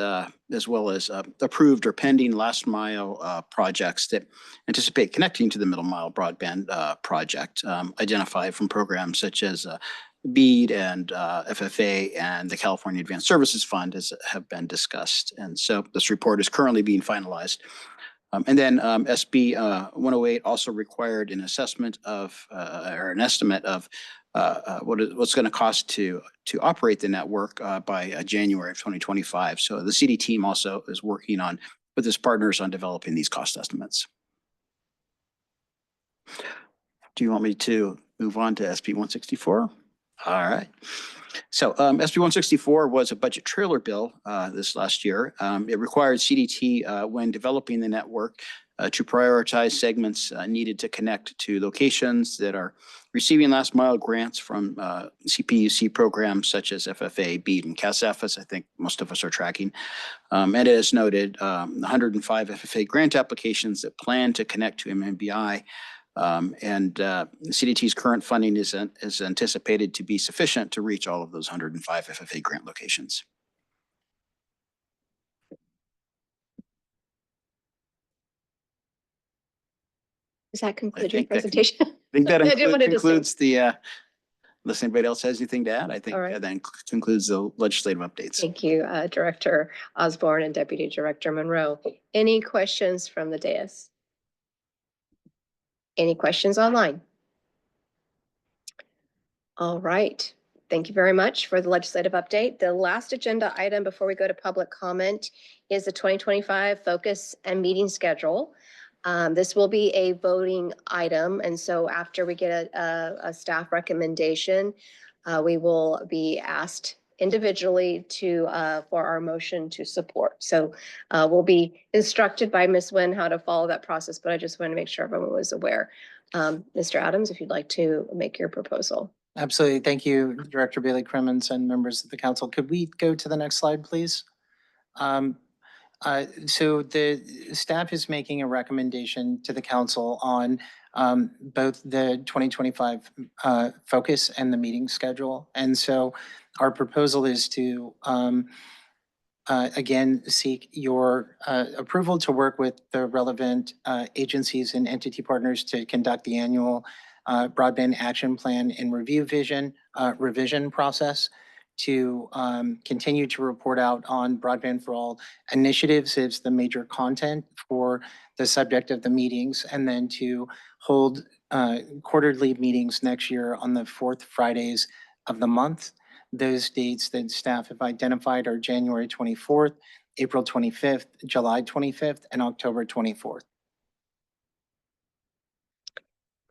as well as approved or pending last mile projects that anticipate connecting to the middle mile broadband project, identified from programs such as BEAD and FFA and the California Advanced Services Fund have been discussed. And so this report is currently being finalized. And then SB 108 also required an assessment of or an estimate of what's going to cost to operate the network by January of 2025. So the CD team also is working with its partners on developing these cost estimates. Do you want me to move on to SB 164? All right. So SB 164 was a budget trailer bill this last year. It required CDT when developing the network to prioritize segments needed to connect to locations that are receiving last mile grants from CPUC programs such as FFA, BEAD, and CASF, as I think most of us are tracking. And it has noted 105 FFA grant applications that plan to connect to MMBI. And CDT's current funding is anticipated to be sufficient to reach all of those 105 FFA grant locations. Does that conclude your presentation? I think that I didn't want to concludes unless anybody else has anything to add, I think right. that concludes the legislative updates. Thank you, Director Osborne and Deputy Director Monroe. Any questions from the dais? Any questions online? All right. Thank you very much for the legislative update. The last agenda item before we go to public comment is the 2025 focus and meeting schedule. This will be a voting item. And so after we get a staff recommendation, we will be asked individually for our motion to support. So we'll be instructed by Ms. Nguyen how to follow that process, but I just want to make sure everyone was aware. Mr. Adams, if you'd like to make your proposal. Absolutely. Thank you, Director Bailey Crimmins and members of the council. Could we go to the next slide, please? So the staff is making a recommendation to the council on both the 2025 focus and the meeting schedule. And so our proposal is to again, seek your approval to work with the relevant agencies and entity partners to conduct the annual Broadband Action Plan and revision process, to continue to report out on Broadband for All initiatives is the major content for the subject of the meetings, and then to hold quarterly meetings next year on the fourth Fridays of the month. Those dates that staff have identified are January 24th, April 25th, July 25th, and October 24th.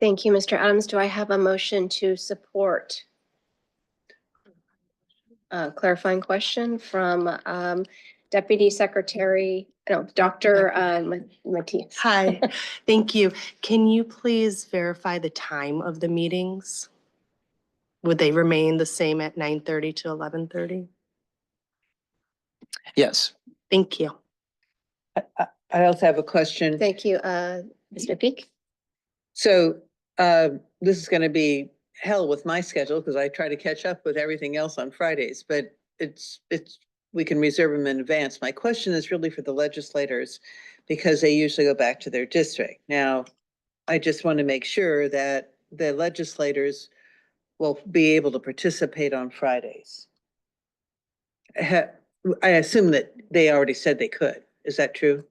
Thank you, Mr. Adams. Do I have a motion to support? Clarifying question from Deputy Secretary, no, Dr. Matias. Hi, thank you. Can you please verify the time of the meetings? Would they remain the same at 9:30 to 11:30? Yes. Thank you. I also have a question. Thank you, Mr. Peak. So this is going to be hell with my schedule because I try to catch up with everything else on Fridays, but we can reserve them in advance. My question is really for the legislators because they usually go back to their district. Now, I just want to make sure that the legislators will be able to participate on Fridays. I assume that they already said they could. Is that true?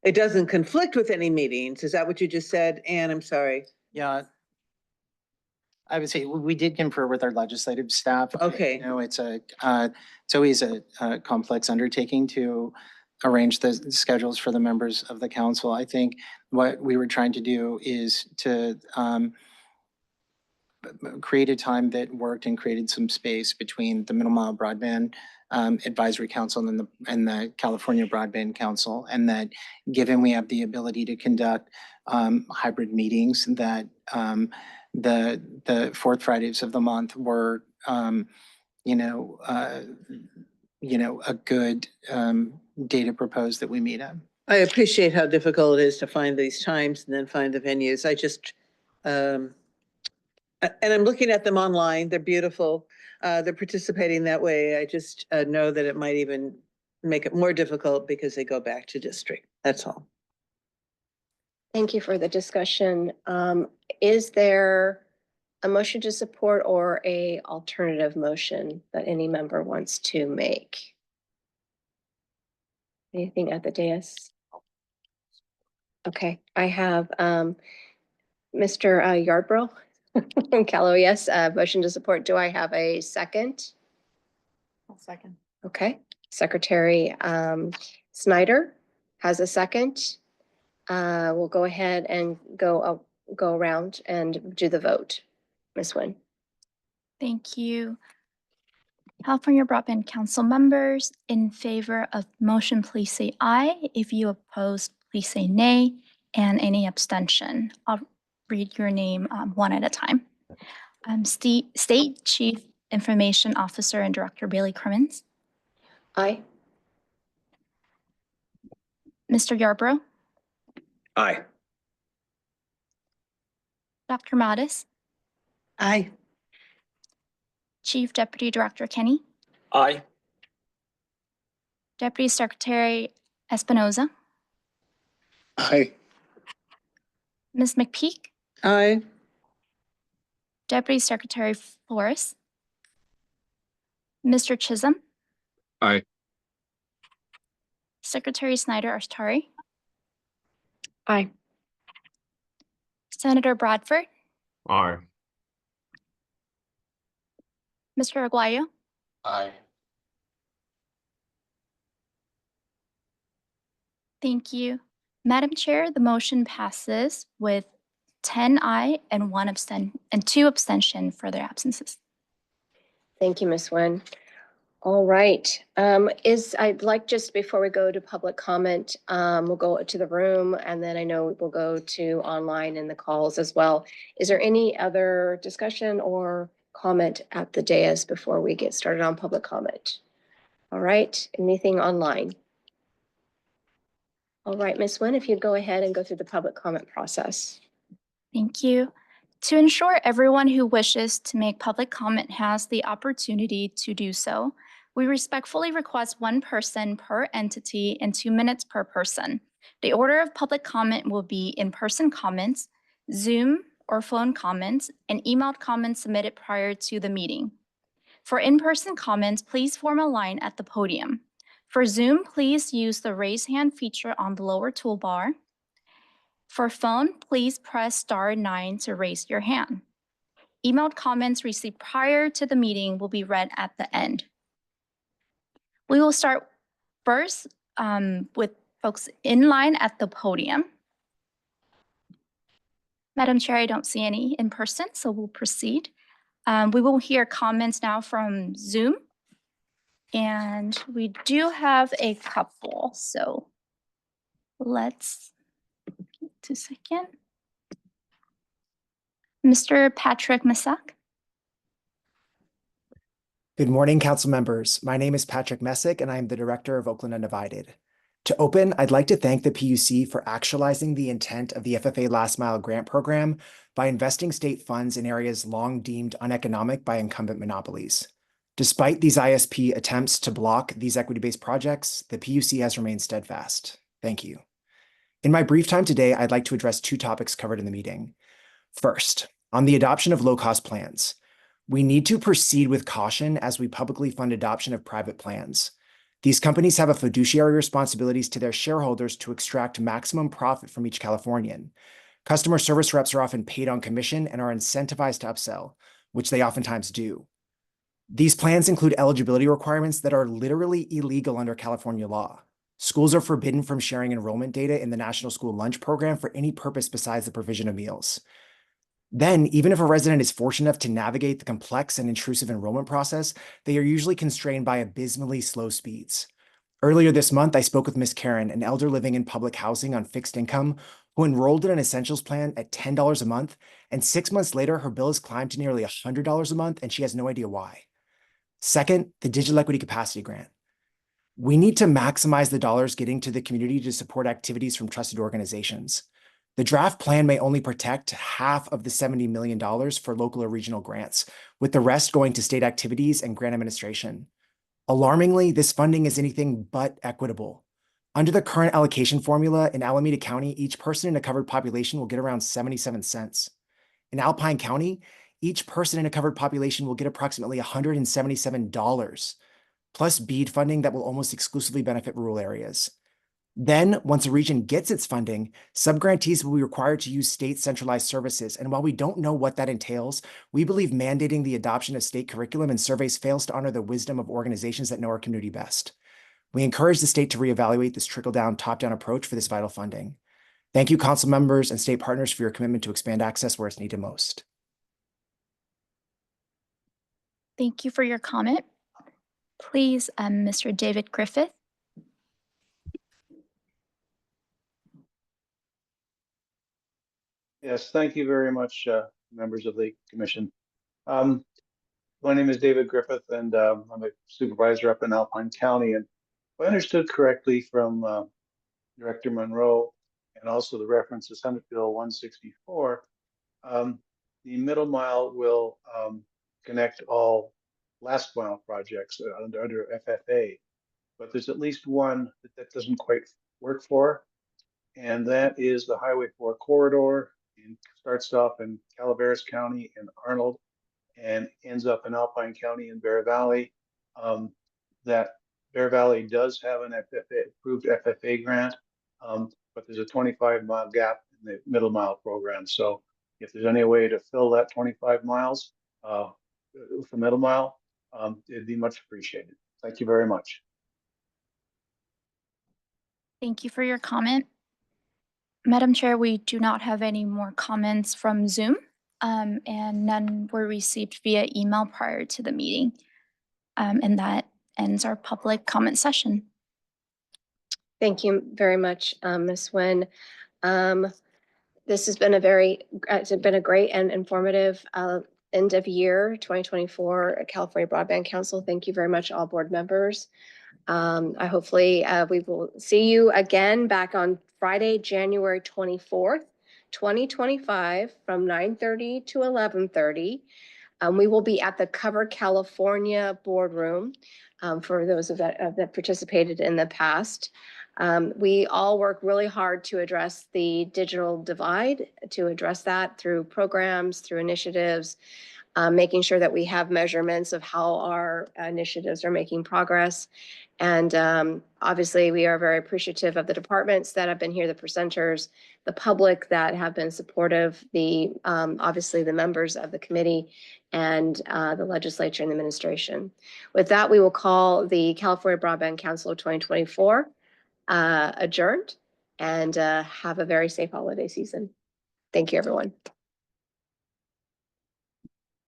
It doesn't conflict with any meetings. Is that what you just said? Anne, I'm sorry. Yeah. I would say we did confer with our legislative staff. Okay. You know, it's always a complex undertaking to arrange the schedules for the members of the council. I think what we were trying to do is to create a time that worked and created some space between the Middle Mile Broadband Advisory Council and the California Broadband Council, and that given we have the ability to conduct hybrid meetings, that the fourth Fridays of the month were a good day to propose that we meet at. I appreciate how difficult it is to find these times and then find the venues. I just, and I'm looking at them online. They're beautiful. They're participating that way. I just know that it might even make it more difficult because they go back to district. That's all. Thank you for the discussion. Is there a motion to support or a alternative motion that any member wants to make? Anything at the dais? Okay, I have Mr. Yarbrough from Callow, yes, motion to support. Do I have a second? I'll second. Okay, Secretary Snyder has a second. We'll go ahead and go around and do the vote. Ms. Nguyen. Thank you. California Broadband Council members in favor of motion, please say aye. If you oppose, please say nay. And any abstention. I'll read your name one at a time. State Chief Information Officer and Director Bailey Crimmins. Aye. Mr. Yarbrough. Aye. Dr. Mattis. Aye. Chief Deputy Director Kenny. Aye. Deputy Secretary Espinoza. Aye. Ms. McPeak. Aye. Deputy Secretary Flores. Mr. Chisholm. Aye. Secretary Snyder Ashtari. Aye. Senator Bradford. Aye. Mr. Aguayo. Aye. Thank you. Madam Chair, the motion passes with 10 aye and 2 abstention for their absences. Thank you, Ms. Nguyen. All right. I'd like just before we go to public comment, we'll go to the room and then I know we'll go to online and the calls as well. Is there any other discussion or comment at the dais before we get started on public comment. All right, anything online? All right, Ms. Nguyen, if you'd go ahead and go through the public comment process. Thank you. To ensure everyone who wishes to make public comment has the opportunity to do so, we respectfully request one person per entity and 2 minutes per person. The order of public comment will be in-person comments, Zoom or phone comments, and emailed comments submitted prior to the meeting. For in-person comments, please form a line at the podium. For Zoom, please use the raise hand feature on the lower toolbar. For phone, please press *9 to raise your hand. Emailed comments received prior to the meeting will be read at the end. We will start first with folks in line at the podium. Madam Chair, I don't see any in person, so we'll proceed. We will hear comments now from Zoom. And we do have a couple, so let's, 2 seconds. Mr. Patrick Masak. Good morning, council members. My name is Patrick Messick, and I am the director of Oakland Undivided. To open, I'd like to thank the PUC for actualizing the intent of the FFA Last Mile Grant Program by investing state funds in areas long deemed uneconomic by incumbent monopolies. Despite these ISP attempts to block these equity-based projects, the PUC has remained steadfast. Thank you. In my brief time today, I'd like to address 2 topics covered in the meeting. First, on the adoption of low-cost plans. We need to proceed with caution as we publicly fund adoption of private plans. These companies have a fiduciary responsibilities to their shareholders to extract maximum profit from each Californian. Customer service reps are often paid on commission and are incentivized to upsell, which they oftentimes do. These plans include eligibility requirements that are literally illegal under California law. Schools are forbidden from sharing enrollment data in the National School Lunch Program for any purpose besides the provision of meals. Then, even if a resident is fortunate enough to navigate the complex and intrusive enrollment process, they are usually constrained by abysmally slow speeds. Earlier this month, I spoke with Ms. Karen, an elder living in public housing on fixed income, who enrolled in an essentials plan at $10 a month, and 6 months later, her bill has climbed to nearly $100 a month, and she has no idea why. Second, the Digital Equity Capacity Grant. We need to maximize the dollars getting to the community to support activities from trusted organizations. The draft plan may only protect half of the $70 million for local or regional grants, with the rest going to state activities and grant administration. Alarmingly, this funding is anything but equitable. Under the current allocation formula in Alameda County, each person in a covered population will get around 77 cents. In Alpine County, each person in a covered population will get approximately $177, plus BEAD funding that will almost exclusively benefit rural areas. Then, once a region gets its funding, subgrantees will be required to use state centralized services. And while we don't know what that entails, we believe mandating the adoption of state curriculum and surveys fails to honor the wisdom of organizations that know our community best. We encourage the state to reevaluate this trickle-down, top-down approach for this vital funding. Thank you, council members and state partners, for your commitment to expand access where it's needed most. Thank you for your comment. Please, Mr. David Griffith. Yes, thank you very much, members of the commission. My name is David Griffith, and I'm a supervisor up in Alpine County. And if I understood correctly from Director Monroe, and also the reference to Senate Bill 164, the middle mile will connect all last mile projects under FFA. But there's at least one that doesn't quite work for, and that is the Highway 4 corridor. It starts off in Calaveras County and Arnold and ends up in Alpine County and Bear Valley. That Bear Valley does have an approved FFA grant, but there's a 25-mile gap in the middle mile program. So if there's any way to fill that 25 miles for middle mile, it'd be much appreciated. Thank you very much. Thank you for your comment. Madam Chair, we do not have any more comments from Zoom, and none were received via email prior to the meeting. And that ends our public comment session. Thank you very much, Ms. Nguyen. This has been it's been a great and informative end of year 2024 California Broadband Council. Thank you very much, all board members. I hopefully we will see you again back on Friday, January 24th, 2025 from 9:30 to 11:30. We will be at the Cover California Boardroom for those that participated in the past. We all work really hard to address the digital divide, to address that through programs, through initiatives, making sure that we have measurements of how our initiatives are making progress. And obviously, we are very appreciative of the departments that have been here, the presenters, the public that have been supportive, the obviously the members of the committee, and the legislature and the administration. With that, we will call the California Broadband Council of 2024 adjourned, and have a very safe holiday season. Thank you, everyone.